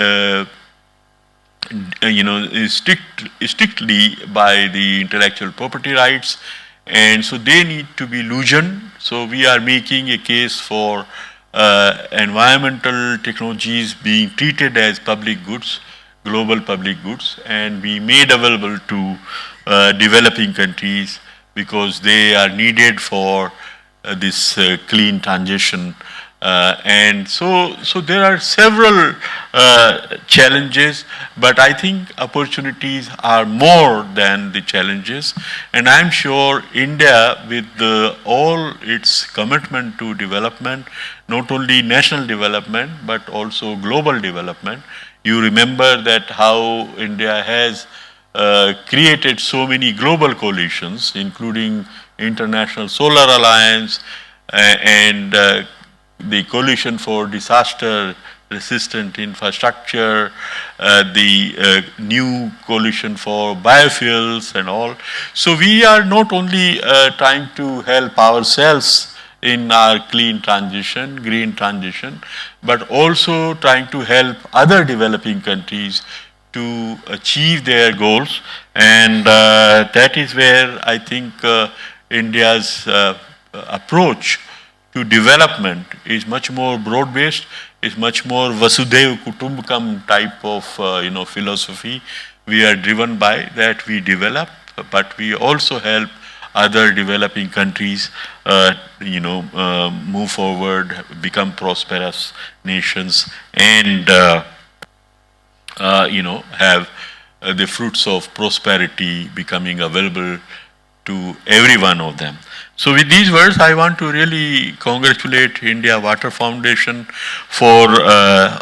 E: strictly by the intellectual property rights, and so they need to be loosened. So we are making a case for environmental technologies being treated as public goods, global public goods and be made available to developing countries because they are needed for this clean transition. And so there are several challenges, but I think opportunities are more than the challenges. And I'm sure India, with all its commitment to development, not only national development, but also global development. You remember that how India has created so many global coalitions, including International Solar Alliance and the Coalition for Disaster Resistant Infrastructure, the new coalition for biofuels and all. So we are not only trying to help ourselves in our clean transition, green transition, but also trying to help other developing countries to achieve their goals. And that is where I think India's approach to development is much more broad-based, is much more Vasudhaiva Kutumbakam type of philosophy. We are driven by that we develop, but we also help other developing countries move forward, become prosperous nations, and have the fruits of prosperity becoming available to every one of them. So with these words, I want to really congratulate India Water Foundation for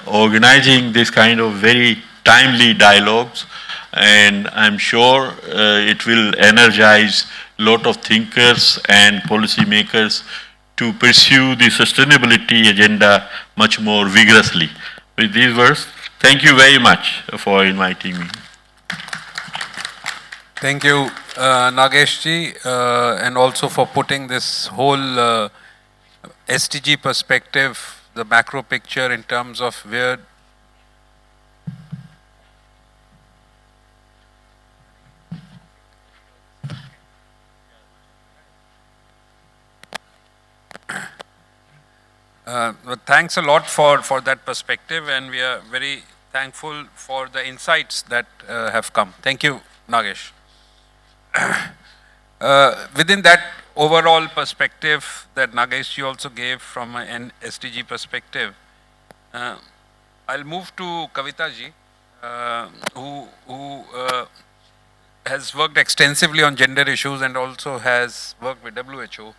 E: organizing this kind of very timely dialogues, and I'm sure it will energize a lot of thinkers and policymakers to pursue the sustainability agenda much more vigorously. With these words, thank you very much for inviting me.
B: Thank you, Nagesh ji, and also for putting this whole SDG perspective, the macro picture in terms of where thanks a lot for that perspective, and we are very thankful for the insights that have come. Thank you, Nagesh. Within that overall perspective that Nagesh ji also gave from an SDG perspective, I'll move to Kavita ji, who has worked extensively on gender issues and also has worked with WHO.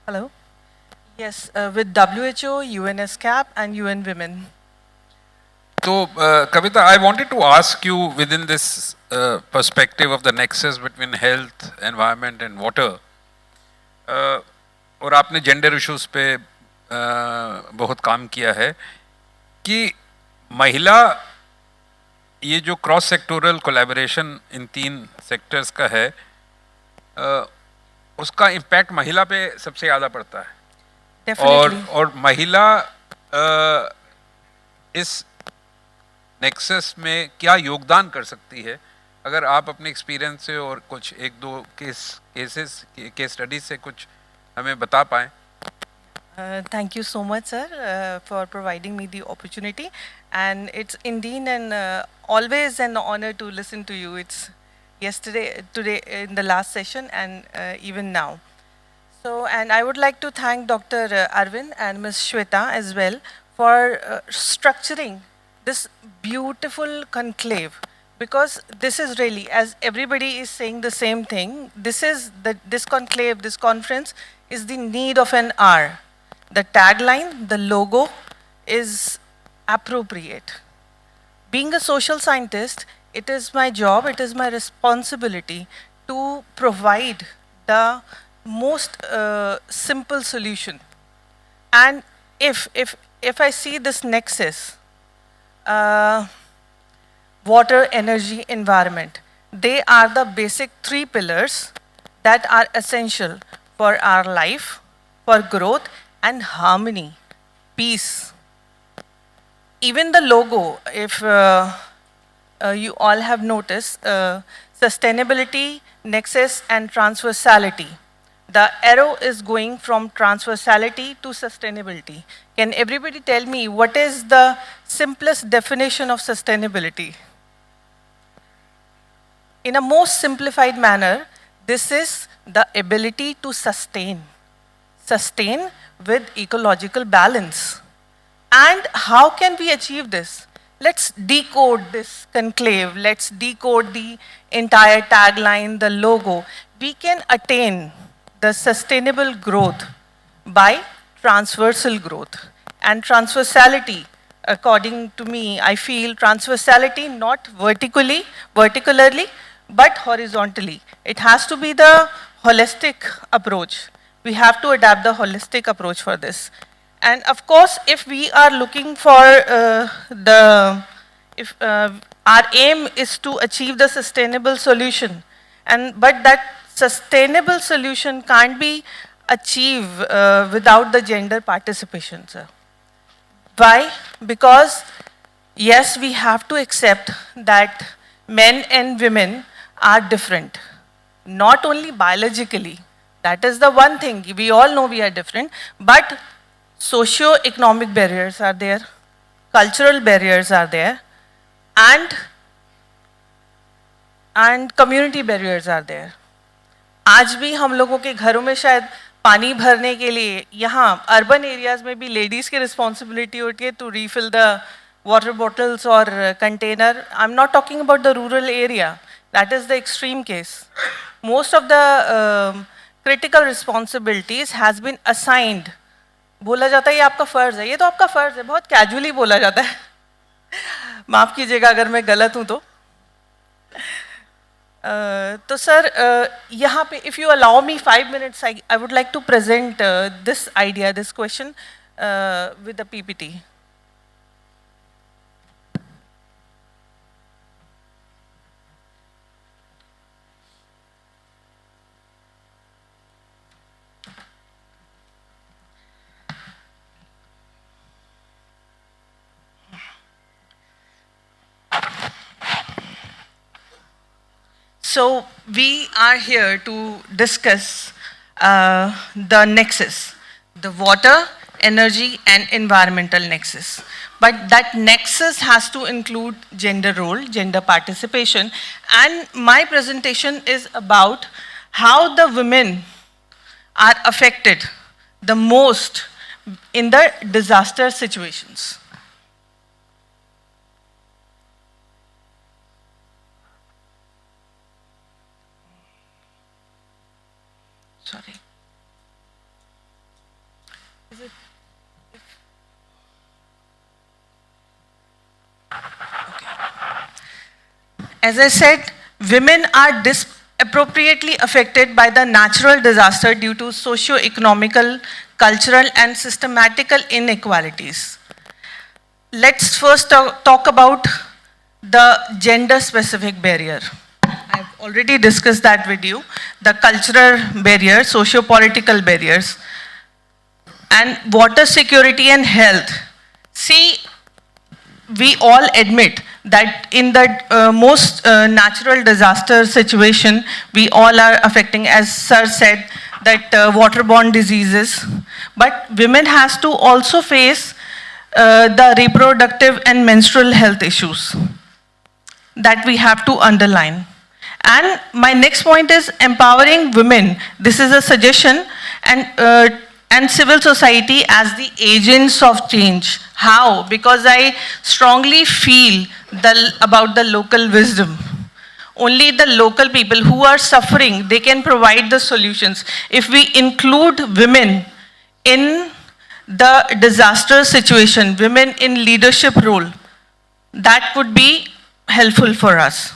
F: Hello. Yes, with WHO, UNESCAP, and UN Women.
B: So, Kavita, I wanted to ask you within this perspective of the nexus between health, environment and water, और आपने gender issues पे बहुत काम किया है कि महिला ये जो क्रॉस सेक्टोरल कोलैबोरेशन इन तीन सेक्टर्स का है उसका इम्पैक्ट महिला पे सबसे ज़्यादा पड़ता है और महिला इस नेक्सस में क्या योगदान कर सकती है अगर आप अपने एक्सपीरियंस से और कुछ एक दो केस स्टडीज से कुछ हमें बता पाएं.
F: Thank you so much, sir, for providing me the opportunity, and it's indeed always an honor to listen to you. It's today in the last session, and even now. So, and I would like to thank Dr. Arvind and Ms. Shweta as well for structuring this beautiful conclave, because this is really, as everybody is saying the same thing, this conclave, this conference is the need of an hour. The tagline, the logo is appropriate. Being a social scientist, it is my job, it is my responsibility to provide the most simple solution. And if I see this nexus, water, energy, environment, they are the basic three pillars that are essential for our life, for growth and harmony, peace. Even the logo, if you all have noticed, sustainability, nexus and transversality. the arrow is going from transversality to sustainability. Can everybody tell me what is the simplest definition of sustainability? In a most simplified manner, this is the ability to sustain with ecological balance. And how can we achieve this? Let's decode this conclave. Let's decode the entire tagline, the logo. We can attain the sustainable growth by transversal growth. And transversality, according to me, I feel transversality not verticularly, but horizontally. It has to be the holistic approach. We have to adapt the holistic approach for this. And of course, if we are looking for our aim is to achieve the sustainable solution, but that sustainable solution can't be achieved without the gender participation, sir. Why? Because yes, we have to accept that men and women are different, not only biologically. That is the one thing. We all know we are different, but socio-economic barriers are there, cultural barriers are there, and community barriers are there. आज भी हम लोगों के घरों में शायद पानी भरने के लिए यहाँ अर्बन एरियाज में भी लेडीज़ की रिस्पॉन्सिबिलिटी होती है to refill the water bottles or container. I'm not talking about the rural area. That is the extreme case. Most of the critical responsibilities has been assigned. बोला जाता है ये आपका फ़र्ज़ है, ये तो आपका फ़र्ज़ है, बहुत कैजुअली बोला जाता है. माफ़ कीजिएगा अगर मैं गलत हूँ तो. तो सर यहाँ पे if you allow me 5 minutes, I would like to present this idea, this question with the PPT. So we are here to discuss the nexus, the water, energy and environmental nexus. But that nexus has to include gender role, gender participation, and my presentation is about how the women are affected the most in the disaster situations. Sorry. Is it? Okay. As I said, women are disproportionately affected by the natural disaster due to socio-economical, cultural, and systematical inequalities. Let's first talk about the gender-specific barrier. I've already discussed that with you. The cultural barriers, socio-political barriers, and water security and health. See, we all admit that in the most natural disaster situation, we all are affecting, as sir said, that waterborne diseases. But women has to also face the reproductive and menstrual health issues that we have to underline. And my next point is empowering women. This is a suggestion, and civil society as the agents of change. How? Because I strongly feel about the local wisdom. Only the local people who are suffering, they can provide the solutions. If we include women in the disaster situation, women in leadership role, that would be helpful for us.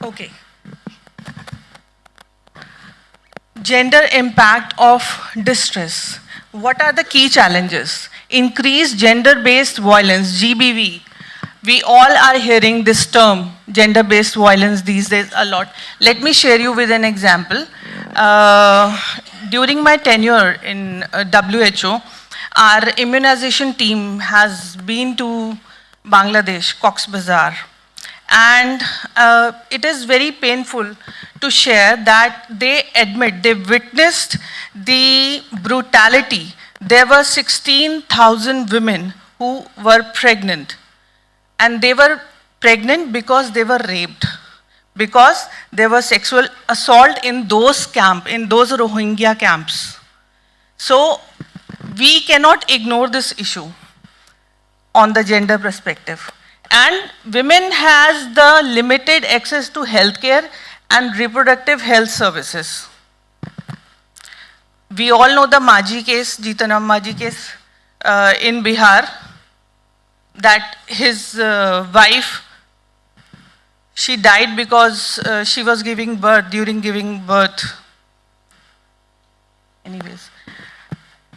F: Okay. Gender impact of distress. What are the key challenges? Increased gender-based violence, GBV, We all are hearing this term, gender-based violence, these days a lot. Let me share you with an example. During my tenure in WHO, our immunization team has been to Bangladesh, Cox's Bazar. And it is very painful to share that they admit they witnessed the brutality. There were 16,000 women who were pregnant. And they were pregnant because they were raped. Because there was sexual assault in those camps, in those Rohingya camps. So we cannot ignore this issue on the gender perspective. And women has the limited access to healthcare and reproductive health services. We all know the Maji case, Jitanam Maji case in Bihar, that his wife, she died because she was giving birth, during giving birth. Anyways.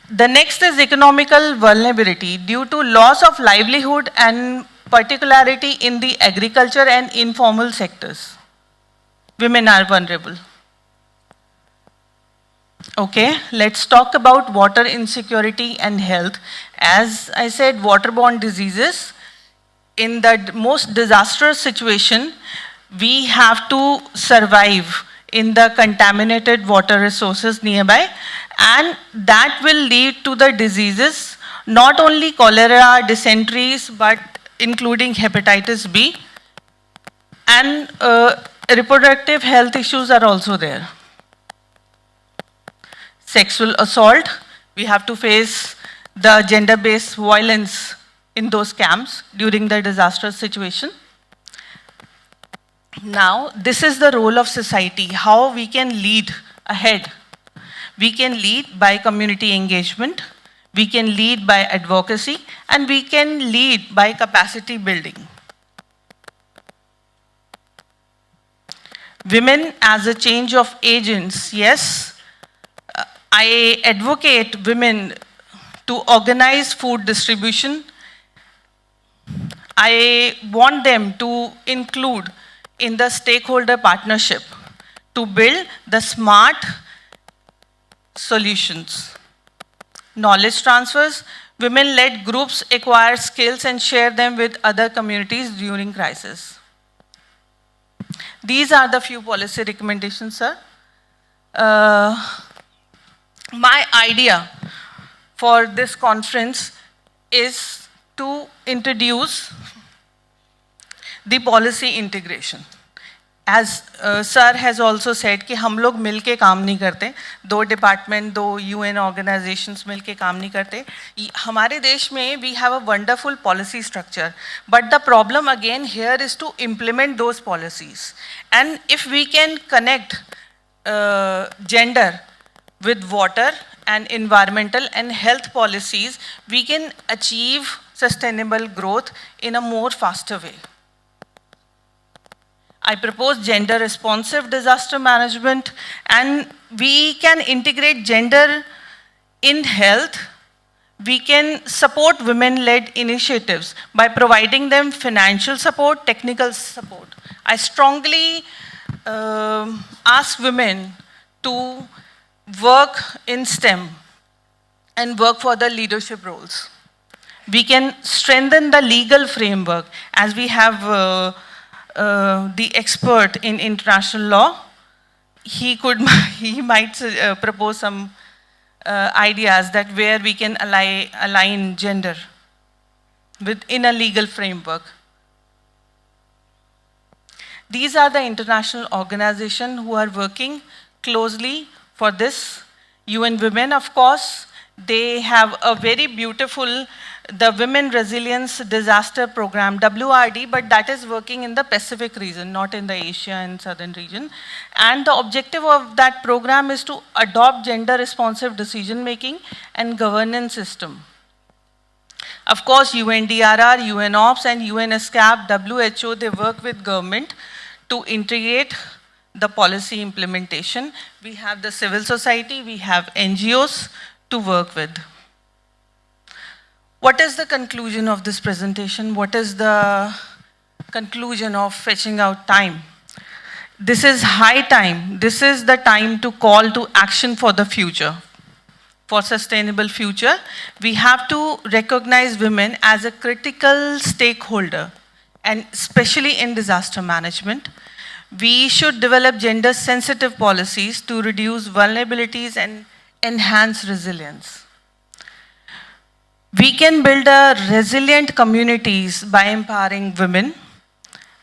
F: The next is economical vulnerability due to loss of livelihood and particularity in the agriculture and informal sectors. Women are vulnerable. Okay, let's talk about water insecurity and health. As I said, waterborne diseases. In the most disastrous situation, we have to survive in the contaminated water resources nearby, and that will lead to the diseases, not only cholera, dysenteries, but including hepatitis B, and reproductive health issues are also there. Sexual assault, we have to face the gender-based violence in those camps during the disastrous situation. Now, this is the role of society, how we can lead ahead. We can lead by community engagement, we can lead by advocacy, and we can lead by capacity building. Women as a change of agents, yes. I advocate women to organize food distribution. I want them to include in the stakeholder partnership to build the smart solutions. Knowledge transfers, women-led groups acquire skills and share them with other communities during crisis. These are the few policy recommendations, sir. My idea for this conference is to introduce the policy integration. As sir has also said कि हम लोग मिलके काम नहीं करते, दो department, दो UN organizations मिलके काम नहीं करते. हमारे देश में we have a wonderful policy structure, but the problem again here is to implement those policies. And if we can connect gender with water and environmental and health policies, we can achieve sustainable growth in a more faster way. I propose gender responsive disaster management, and we can integrate gender in health. We can support women-led initiatives by providing them financial support, technical support. I strongly ask women to work in STEM and work for the leadership roles. We can strengthen the legal framework as we have the expert in international law. He might propose some ideas that where we can align gender within a legal framework. These are the international organizations who are working closely for this. UN Women, of course, they have a very beautiful, the Women Resilience Disaster Program, WRD, but that is working in the Pacific region, not in the Asia and Southern region. And the objective of that program is to adopt gender-responsive decision-making and governance system. Of course, UNDRR, UNOPS, and UNESCAP, WHO, they work with government to integrate the policy implementation. We have the civil society, we have NGOs to work with. What is the conclusion of this presentation? What is the conclusion of fetching out time? This is high time. This is the time to call to action for the future. For sustainable future, we have to recognize women as a critical stakeholder, and especially in disaster management. We should develop gender-sensitive policies to reduce vulnerabilities and enhance resilience. We can build a resilient communities by empowering women.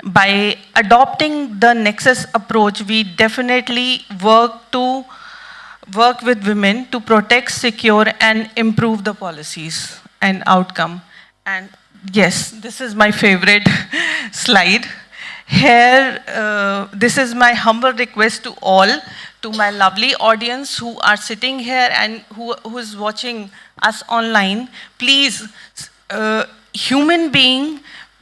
F: By adopting the Nexus approach, we definitely work with women to protect, secure, and improve the policies and outcome. And yes, this is my favorite slide. Here, this is my humble request to all, to my lovely audience who are sitting here and who is watching us online. Please, human being,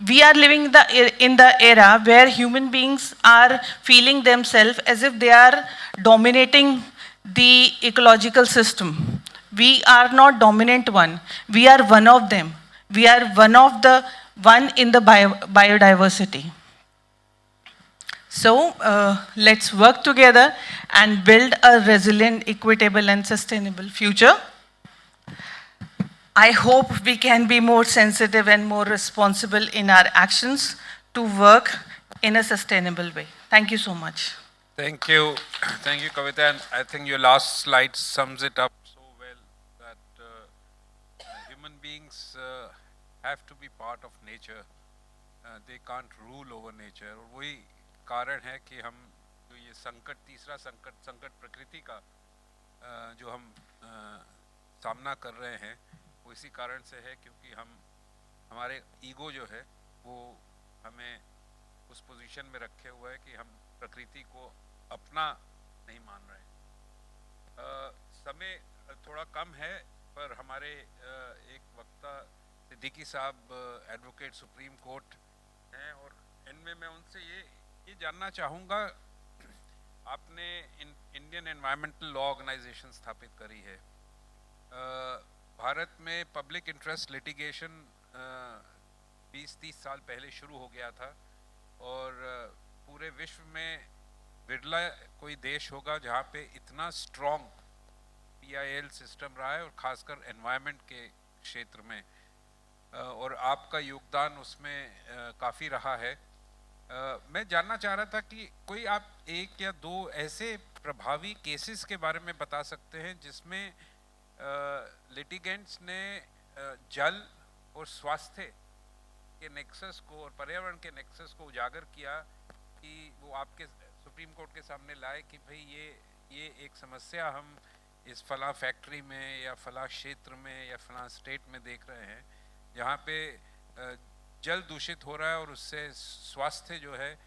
F: we are living in the era where human beings are feeling themselves as if they are dominating the ecological system. We are not dominant one. We are one of them. We are one in the biodiversity. So let's work together and build a resilient, equitable, and sustainable future. I hope we can be more sensitive and more responsible in our actions to work in a sustainable way. Thank you so much.
B: Thank you, Kavita. And I think your last slide sums it up so well that human beings have to be part of nature. They can't rule over nature. और वही कारण है कि हम जो ये संकट, तीसरा संकट प्रकृति का जो हम सामना कर रहे हैं, वो इसी कारण से है क्योंकि हमारे ईगो जो है वो हमें उस पोजीशन में रखे हुआ है कि हम प्रकृति को अपना नहीं मान रहे। समय थोड़ा कम है, पर हमारे एक वक्ता सिद्दीकी साहब एडवोकेट सुप्रीम कोर्ट हैं, और इनमें मैं उनसे ये जानना चाहूँगा, आपने इंडियन एनवायरमेंटल लॉ ऑर्गेनाइजेशन स्थापित करी है। भारत में पब्लिक इंटरेस्ट लिटिगेशन 20-30 साल पहले शुरू हो गया था, और पूरे विश्व में बिरला कोई देश होगा जहाँ पे इतना स्ट्रॉन्ग PIL सिस्टम रहा है, और ख़ासकर एनवायरनमेंट के क्षेत्र में, और आपका योगदान उसमें काफ़ी रहा है। मैं जानना चाह रहा था कि कोई आप एक या दो ऐसे प्रभावी केसेस के बारे में बता सकते हैं जिसमें लिटिगेंट्स ने जल और स्वास्थ्य के नेक्सस को और पर्यावरण के नेक्सस को उजागर किया, कि वो आपके सुप्रीम कोर्ट के सामने लाए कि भाई ये एक समस्या हम इस फला फैक्ट्री में या फला क्षेत्र में या फला स्टेट में देख रहे हैं, जहाँ पे जल दूषित हो रहा है और उससे स्वास्थ्य जो है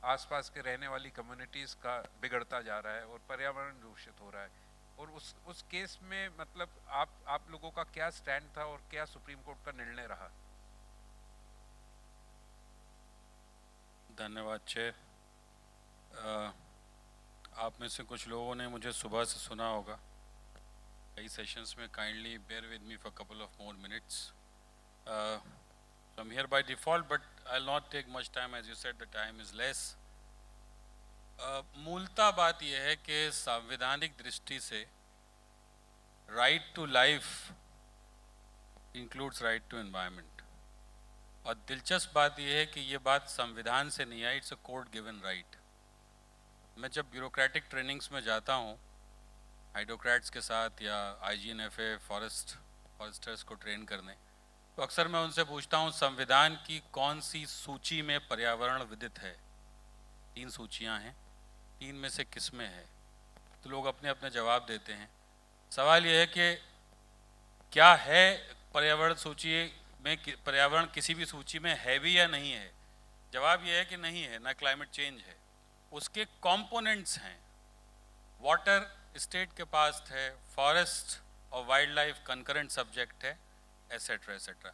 B: आसपास के रहने वाली कम्युनिटीज़ का बिगड़ता जा रहा है और पर्यावरण दूषित हो रहा है। और उस केस में मतलब आप लोगों का क्या स्टैंड था और क्या सुप्रीम कोर्ट का निर्णय रहा?
G: धन्यवाद चेयर। आप में से कुछ लोगों ने मुझे सुबह से सुना होगा कई सेशंस में। Kindly bear with me for couple of more minutes. So I'm here by default, but I'll not take much time, as you said, the time is less. मूलतः बात यह है कि संवैधानिक दृष्टि से right to life includes right to environment, और दिलचस्प बात यह है कि ये बात संविधान से नहीं आई, it's a court given right. मैं जब ब्यूरोक्रेटिक ट्रेनिंग्स में जाता हूँ हाइड्रोक्रेट्स के साथ या IGNFA फॉरेस्टर्स को ट्रेन करने, तो अक्सर मैं उनसे पूछता हूँ संविधान की कौन सी सूची में पर्यावरण विदित है। 3 सूचियाँ हैं, 3 में से किस में है? तो लोग अपने अपने जवाब देते हैं। सवाल यह है कि क्या है पर्यावरण सूची में, पर्यावरण किसी भी सूची में है भी या नहीं है? जवाब यह है कि नहीं है, ना क्लाइमेट चेंज है। उसके कंपोनेंट्स हैं, वाटर स्टेट के पास है, फॉरेस्ट और वाइल्ड लाइफ कंकरेंट सब्जेक्ट है, etc.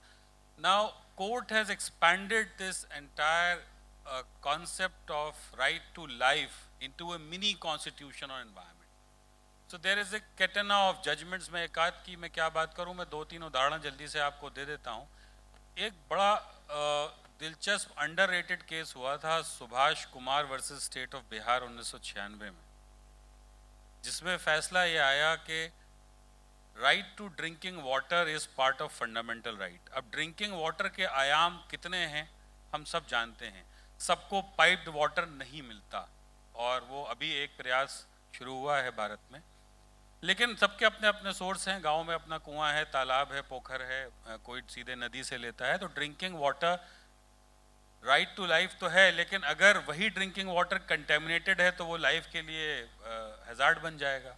G: Now court has expanded this entire concept of right to life into a mini constitution on environment. So there is a catena of judgments. मैं एक आध की मैं क्या बात करूं, मैं 2-3 उदाहरण जल्दी से आपको दे देता हूं. एक बड़ा दिलचस्प अंडररेटेड केस हुआ था Subhash Kumar versus state of Bihar 1996 में, जिसमें फैसला ये आया कि right to drinking water is part of fundamental right. अब ड्रिंकिंग वाटर के आयाम कितने हैं हम सब जानते हैं. सबको पाइप्ड वाटर नहीं मिलता और वो अभी एक प्रयास शुरू हुआ है भारत में, लेकिन सबके अपने अपने सोर्स हैं. गांव में अपना कुआं है, तालाब है, पोखर है, कोई सीधे नदी से लेता है. तो drinking water right to life तो है, लेकिन अगर वही ड्रिंकिंग वाटर कंटेमिनेटेड है तो वो लाइफ के लिए हैजार्ड बन जाएगा.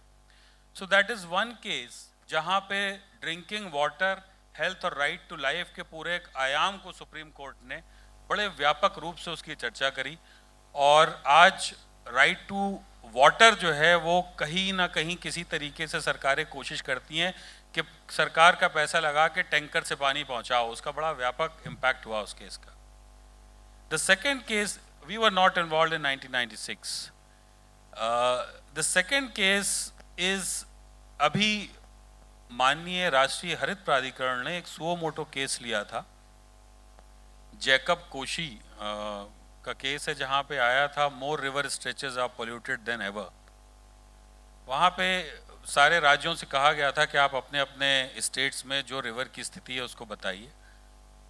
G: So that is one case जहाँ पे ड्रिंकिंग वाटर, हेल्थ और राइट टू लाइफ के पूरे एक आयाम को सुप्रीम कोर्ट ने बड़े व्यापक रूप से उसकी चर्चा करी. और आज राइट टू वाटर जो है वो कहीं ना कहीं किसी तरीके से सरकारें कोशिश करती हैं कि सरकार का पैसा लगा के टैंकर से पानी पहुंचाओ. उसका बड़ा व्यापक इम्पैक्ट हुआ उस केस का. The second case, we were not involve in 1996. The second case is, अभी माननीय राष्ट्रीय हरित प्राधिकरण ने एक सुओ मोटो केस लिया था. जैकब कोशी का केस है जहाँ पे आया था more river stretches are polluted than ever. वहाँ पे सारे राज्यों से कहा गया था कि आप अपने अपने स्टेट्स में जो रिवर की स्थिति है उसको बताइए.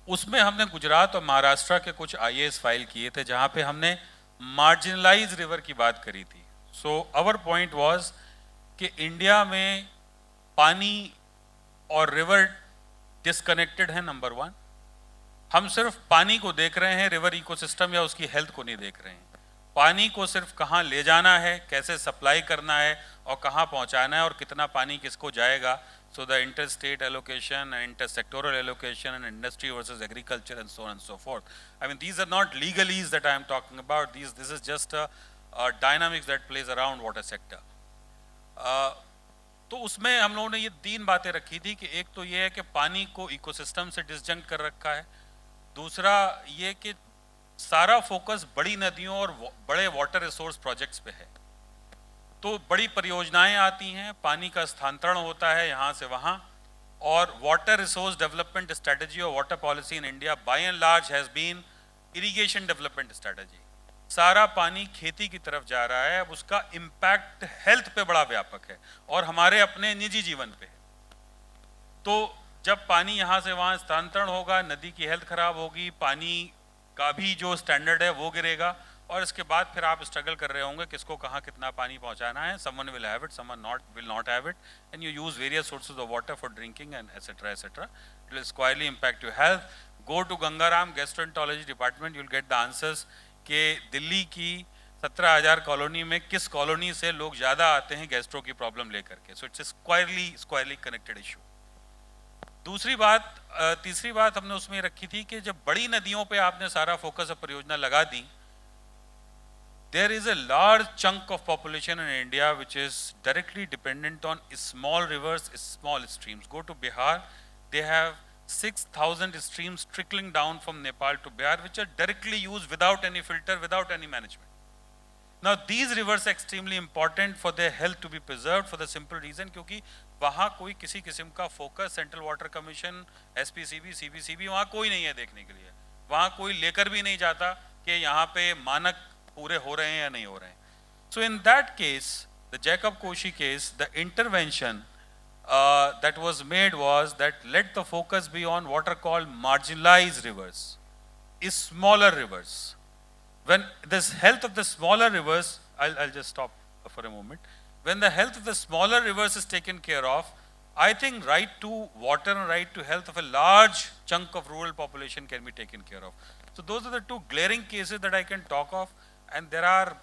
G: उसमें हमने गुजरात और महाराष्ट्र के कुछ IAS फाइल किए थे जहाँ पे हमने मार्जिनलाइज रिवर की बात करी थी. सो आवर पॉइंट वाज कि इंडिया में पानी और रिवर डिस्कनेक्टेड है. नंबर 1, हम सिर्फ पानी को देख रहे हैं, रिवर इकोसिस्टम या उसकी हेल्थ को नहीं देख रहे हैं. पानी को सिर्फ कहाँ ले जाना है, कैसे सप्लाई करना है और कहाँ पहुँचाना है और कितना पानी किसको जाएगा. So the inter state allocation and inter sectoral allocation and industry versus agriculture and so on and so forth. I mean these are not legalese that I am talking about. This is just a dynamics that plays around water sector. तो उसमें हम लोगों ने ये 3 बातें रखी थी कि एक तो ये है कि पानी को इकोसिस्टम से डिसजंक्ट कर रखा है. दूसरा ये कि सारा फोकस बड़ी नदियों और बड़े वाटर रिसोर्स प्रोजेक्ट्स पे है. तो बड़ी परियोजनाएं आती हैं, पानी का स्थानांतरण होता है यहाँ से वहाँ, और वाटर रिसोर्स डेवलपमेंट स्ट्रेटजी और water policy in India by and large has been irrigation development strategy. सारा पानी खेती की तरफ जा रहा है. अब उसका इम्पैक्ट हेल्थ पे बड़ा व्यापक है और हमारे अपने निजी जीवन पे है. तो जब पानी यहाँ से वहाँ स्थानांतरण होगा, नदी की हेल्थ खराब होगी, पानी का भी जो स्टैंडर्ड है वो गिरेगा, और इसके बाद फिर आप स्ट्रगल कर रहे होंगे किसको कहाँ कितना पानी पहुँचाना है. Someone will have it, someone will not have it, and you use various sources of water for drinking and etcetera etcetera. It will squarely impact your health. Go to Gangaram gastroenterology department, you will get the answers कि दिल्ली की 17,000 colony में किस colony से लोग ज़्यादा आते हैं gastro की प्रॉब्लम लेकर के. So it's स्क्वायरली connected issue. तीसरी बात हमने उसमें रखी थी कि जब बड़ी नदियों पे आपने सारा फोकस और परियोजना लगा दी, there is a large chunk of population in India which is directly dependent on small rivers, small streams. Go to Bihar, they have 6,000 streams trickling down from Nepal to Bihar, which are directly used without any filter, without any management. Now these rivers are extremely important for their health to be preserved for the simple reason क्योंकि वहाँ कोई किसी किस्म का focus, central water commission, SPCB, CBCB वहाँ कोई नहीं है देखने के लिए. वहाँ कोई लेकर भी नहीं जाता कि यहाँ पे मानक पूरे हो रहे हैं या नहीं हो रहे हैं. So in that case, the Jacob Koshi case, the intervention that was made was that let the focus be on what are called marginalized rivers, smaller rivers. When this health of the smaller rivers, I'll just stop for a moment. When the health of the smaller rivers is taken care of, I think right to water and right to health of a large chunk of rural population can be taken care of. So those are the 2 glaring cases that I can talk of, and there are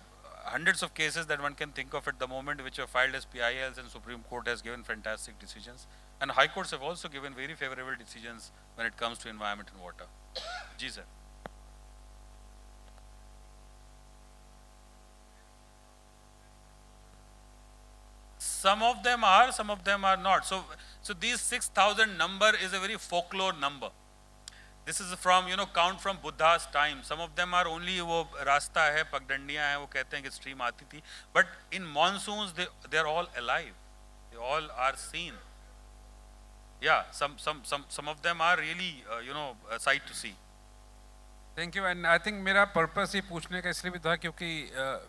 G: hundreds of cases that one can think of at the moment which are filed as PILs, and Supreme Court has given fantastic decisions, and High Courts have also given very favorable decisions when it comes to environment and water. Ji sir. Some of them are, some of them are not. So these 6,000 number is a very folklore number. This is from, count from Buddha's time. Some of them are only वो रास्ता है, पगडंडियाँ हैं, वो कहते हैं कि stream आती थी. But in monsoons, they are all alive. They all are seen. Yeah, some of them are really, a sight to see.
B: Thank you and I think मेरा पर्पस ये पूछने का इसलिए भी था क्योंकि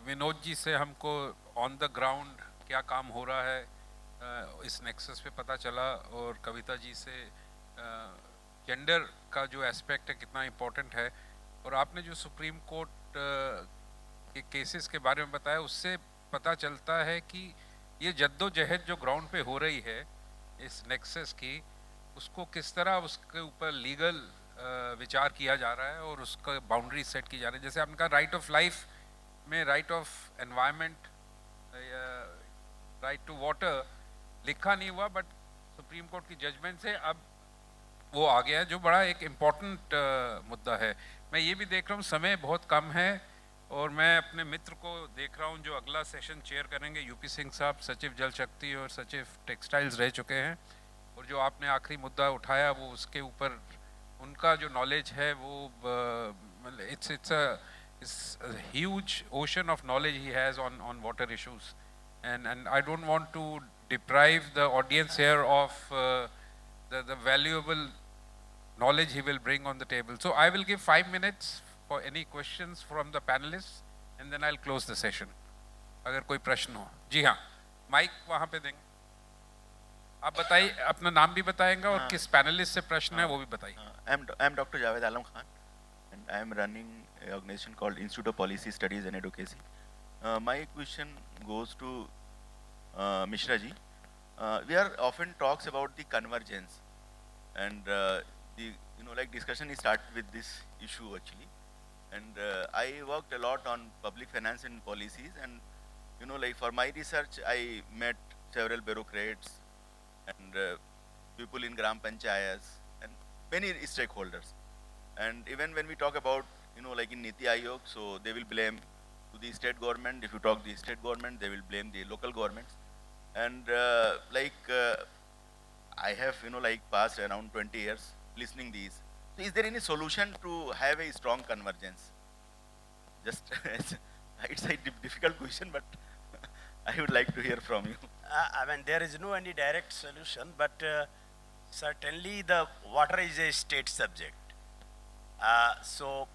B: विनोद जी से हमको ऑन द ग्राउंड क्या काम हो रहा है इस नेक्सस पे पता चला, और कविता जी से जेंडर का जो एस्पेक्ट है कितना इम्पोर्टेंट है, और आपने जो सुप्रीम कोर्ट के केसेस के बारे में बताया उससे पता चलता है कि ये जद्दोजहद जो ग्राउंड पे हो रही है इस नेक्सस की, उसको किस तरह उसके ऊपर लीगल विचार किया जा रहा है और उसका बाउंड्री सेट की जा रही है। जैसे आपने कहा राइट ऑफ लाइफ में right of environment, right to water लिखा नहीं हुआ, बट सुप्रीम कोर्ट की जजमेंट से अब वो आ गया है, जो बड़ा एक इम्पॉर्टेंट मुद्दा है। मैं ये भी देख रहा हूँ समय बहुत कम है, और मैं अपने मित्र को देख रहा हूँ जो अगला सेशन चेयर करेंगे, यूपी सिंह साहब, सचिव जल शक्ति और सचिव टेक्सटाइल्स रह चुके हैं, और जो आपने आखिरी मुद्दा उठाया वो उसके ऊपर उनका जो नॉलेज है वो it's a huge ocean of knowledge he has on water issues, and I don't want to deprive the audience here of the valuable knowledge he will bring on the table. So I will give 5 minutes for any questions from the panelists, and then I'll close the session. अगर कोई प्रश्न हो। जी हाँ, mic वहाँ पे देंगे। आप बताइए, अपना नाम भी बताएंगे और किस पैनलिस्ट से प्रश्न है वो भी बताइए।
H: I'm Dr. Javed Alam Khan, and I am running an organization called Institute of Policy Studies and Advocacy. My question goes to Mishra ji. We are often talks about the convergence, and the discussion is started with this issue actually. And I worked a lot on public finance and policies, and for my research I met several bureaucrats and people in Gram Panchayats and many stakeholders. And even when we talk about like in Niti Aayog, so they will blame to the state government. If you talk the state government, they will blame the local governments. And I have passed around 20 years listening these. So is there any solution to have a strong convergence? Just it's a difficult question, but I would like to hear from you.
D: I mean, there is no any direct solution, but certainly the water is a state subject. So,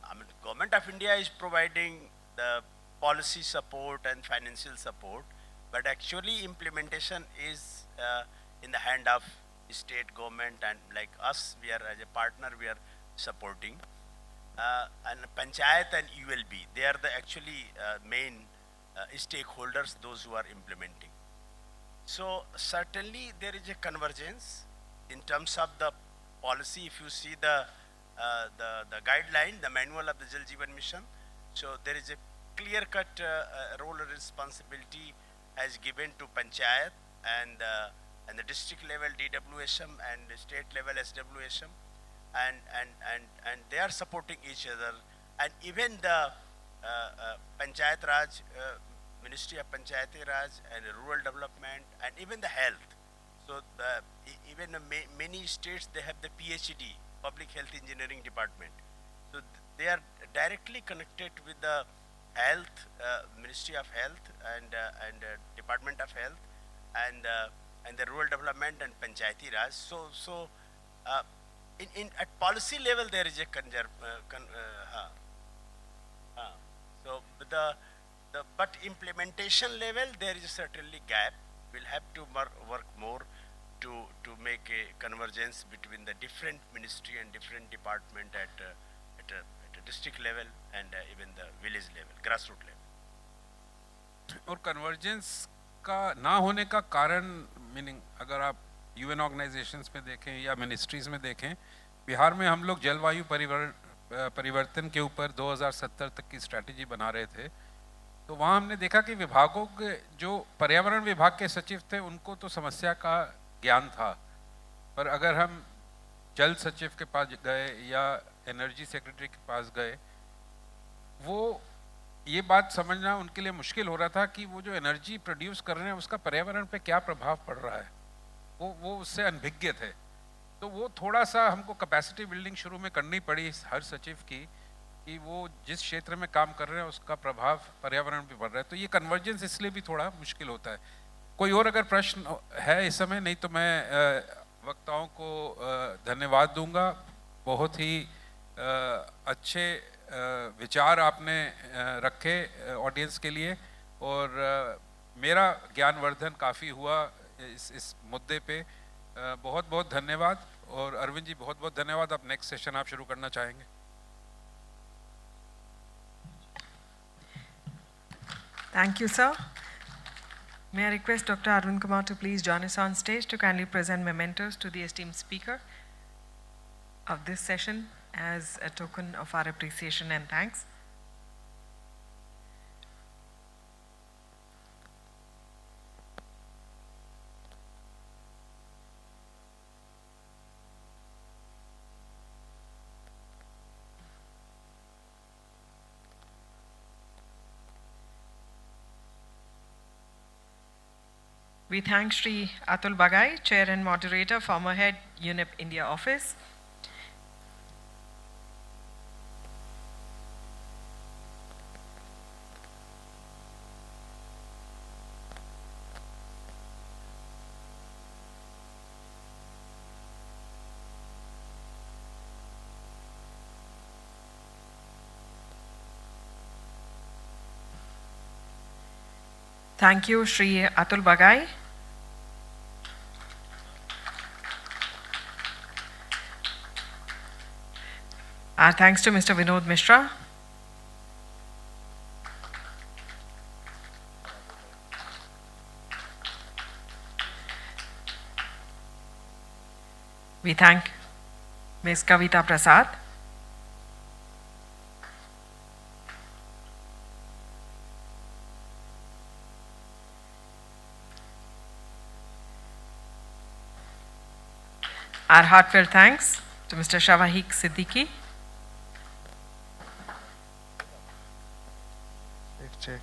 D: I mean, Government of India is providing the policy support and financial support, but actually implementation is in the hand of state government, and like us, we are as a partner, we are supporting. And Panchayat and ULB, they are the actually main stakeholders, those who are implementing. So certainly there is a convergence in terms of the policy. If you see the guideline, the manual of the Jal Jeevan Mission, so there is a clear-cut role and responsibility as given to Panchayat and the district level DWHM and the state level SWHM, and they are supporting each other, and even the Panchayat Raj, Ministry of Panchayati Raj and Rural Development, and even the health. So even many states, they have the PhD, Public Health Engineering Department. So they are directly connected with the health, Ministry of Health and Department of Health, and the Rural Development and Panchayati Raj. So at policy level there is a so but implementation level there is certainly gap. We'll have to work more to make a convergence between the different ministry and different department at a district level and even the village level, grassroots level.
B: और convergence का ना होने का कारण, meaning अगर आप UN organisations में देखें या मिनिस्ट्रीज में देखें, बिहार में हम लोग जलवायु परिवर्तन के ऊपर 2070 तक की स्ट्रैटेजी बना रहे थे, तो वहाँ हमने देखा कि विभागों के जो पर्यावरण विभाग के सचिव थे उनको तो समस्या का ज्ञान था, पर अगर हम जल सचिव के पास गए या एनर्जी सेक्रेटरी के पास गए, वो ये बात समझना उनके लिए मुश्किल हो रहा था कि वो जो एनर्जी प्रोड्यूस कर रहे हैं उसका पर्यावरण पे क्या प्रभाव पड़ रहा है, वो उससे अनभिज्ञ थे। तो वो थोड़ा सा हमको कैपेसिटी बिल्डिंग शुरू में करनी पड़ी हर सचिव की, कि वो जिस क्षेत्र में काम कर रहे हैं उसका प्रभाव पर्यावरण पे पड़ रहा है। तो ये कन्वर्जेंस इसलिए भी थोड़ा मुश्किल होता है। कोई और अगर प्रश्न है इस समय, नहीं तो मैं वक्ताओं को धन्यवाद दूंगा। बहुत ही अच्छे विचार आपने रखे ऑडियंस के लिए, और मेरा ज्ञानवर्धन काफ़ी हुआ इस मुद्दे पे। बहुत बहुत धन्यवाद। और अरविंद जी बहुत बहुत धन्यवाद। अब नेक्स्ट सेशन आप शुरू करना चाहेंगे।
A: Thank you, sir. May I request Dr. Arun Kumar to please join us on stage to kindly present mementos to the esteemed speaker of this session as a token of our appreciation and thanks. We thank Shri Atul Bagai, Chair and Moderator, former Head, UNEP India Office. Thank you, Shri Atul Bagai. Our thanks to Mr. Vinod Mishra. We thank Ms. Kavita Prasad. Our heartfelt thanks to Mr. Shawahik Siddiqui.
I: Check.